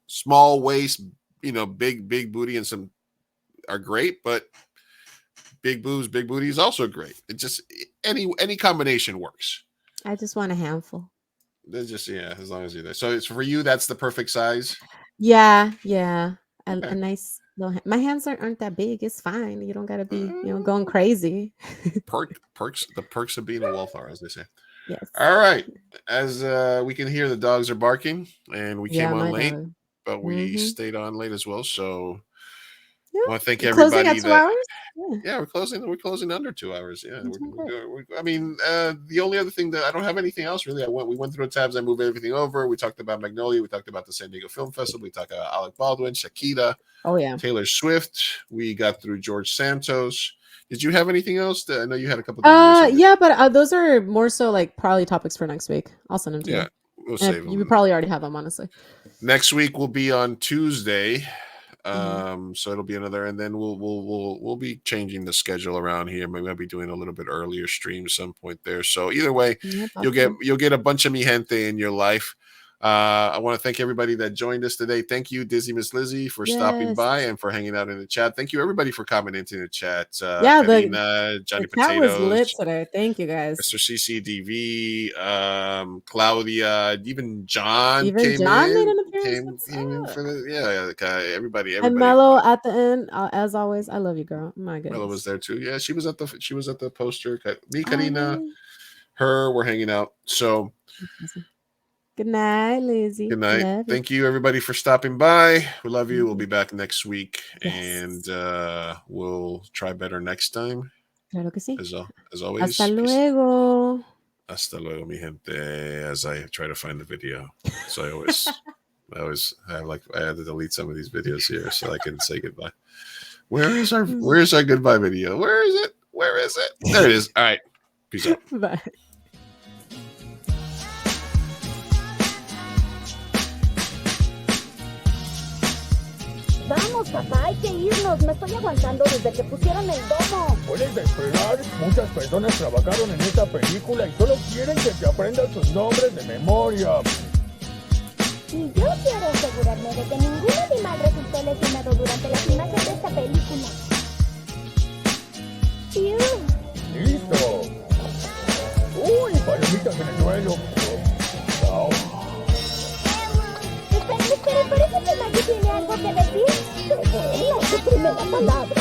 small waist. Big booty and some are great, but big boobs, big booty is also great. It just any combination works. I just want a handful. They're just as long as you're there. So it's for you. That's the perfect size. Yeah. A nice little. My hands aren't that big. It's fine. You don't gotta be going crazy. The perks of being a wallflower, as they say. Yes. All right. As we can hear, the dogs are barking, and we came on late. Dog. But we stayed on late as well, so I want to thank everybody. Closing at 2 hours? Yeah, we're closing under 2 hours. Yeah, the only other thing that I don't have anything else really. We went through the tabs. I moved everything over. We talked about Magnolia. We talked about the San Diego Film Festival. We talked about Alec Baldwin, Shakira. Oh yeah, Taylor Swift. We got through George Santos. Did you have anything else? I know you had a couple. Yeah, but those are more so like probably topics for next week. I'll send them to you. We'll save them. You probably already have them, honestly. Next week will be on Tuesday, so it'll be another, and then we'll be changing the schedule around here. Maybe I'll be doing a little bit earlier stream some point there. So either way, you'll get a bunch of mi gente in your life. I want to thank everybody that joined us today. Thank you, Dizzy Miss Lizzie, for stopping by and for hanging out in the chat. Thank you, everybody, for commenting in the chat. Karina, Johnny the Potatoes, chat was lit today. Thank you, guys. Mr. CCDV, Claudia, even John. Even came John in, made an appearance. Came in for everybody. And Mello at the end, as always. I love you, girl. My goodness. Mello was there too. Yeah, she was at the poster. Me, Karina, her, we're hanging out. So. Good night, Lizzie. Good night. Thank you, everybody, for stopping by. We love you. We'll be back next week, and we'll try better next time. Claro que sí. As always. Hasta luego. Hasta luego, mi gente. As I try to find the video, so I had to delete some of these videos here so I can say goodbye. Where's our goodbye video? Where is it? There it is. All right. Peace out. Bye. Vamos, papá, hay que irnos. Me estoy aguantando desde que pusieron el domo. Puedes esperar. Muchas personas trabajaron en esta película y solo quieren que te aprendas sus nombres de memoria. Y yo quiero asegurarme de que ningún animal resultó lesionado durante las imágenes de esta película. ¡Listo! ¡Uy, palomitas en el suelo! ¡Wow! Espera, parece que Maggie tiene algo que decir. Es su primera palabra.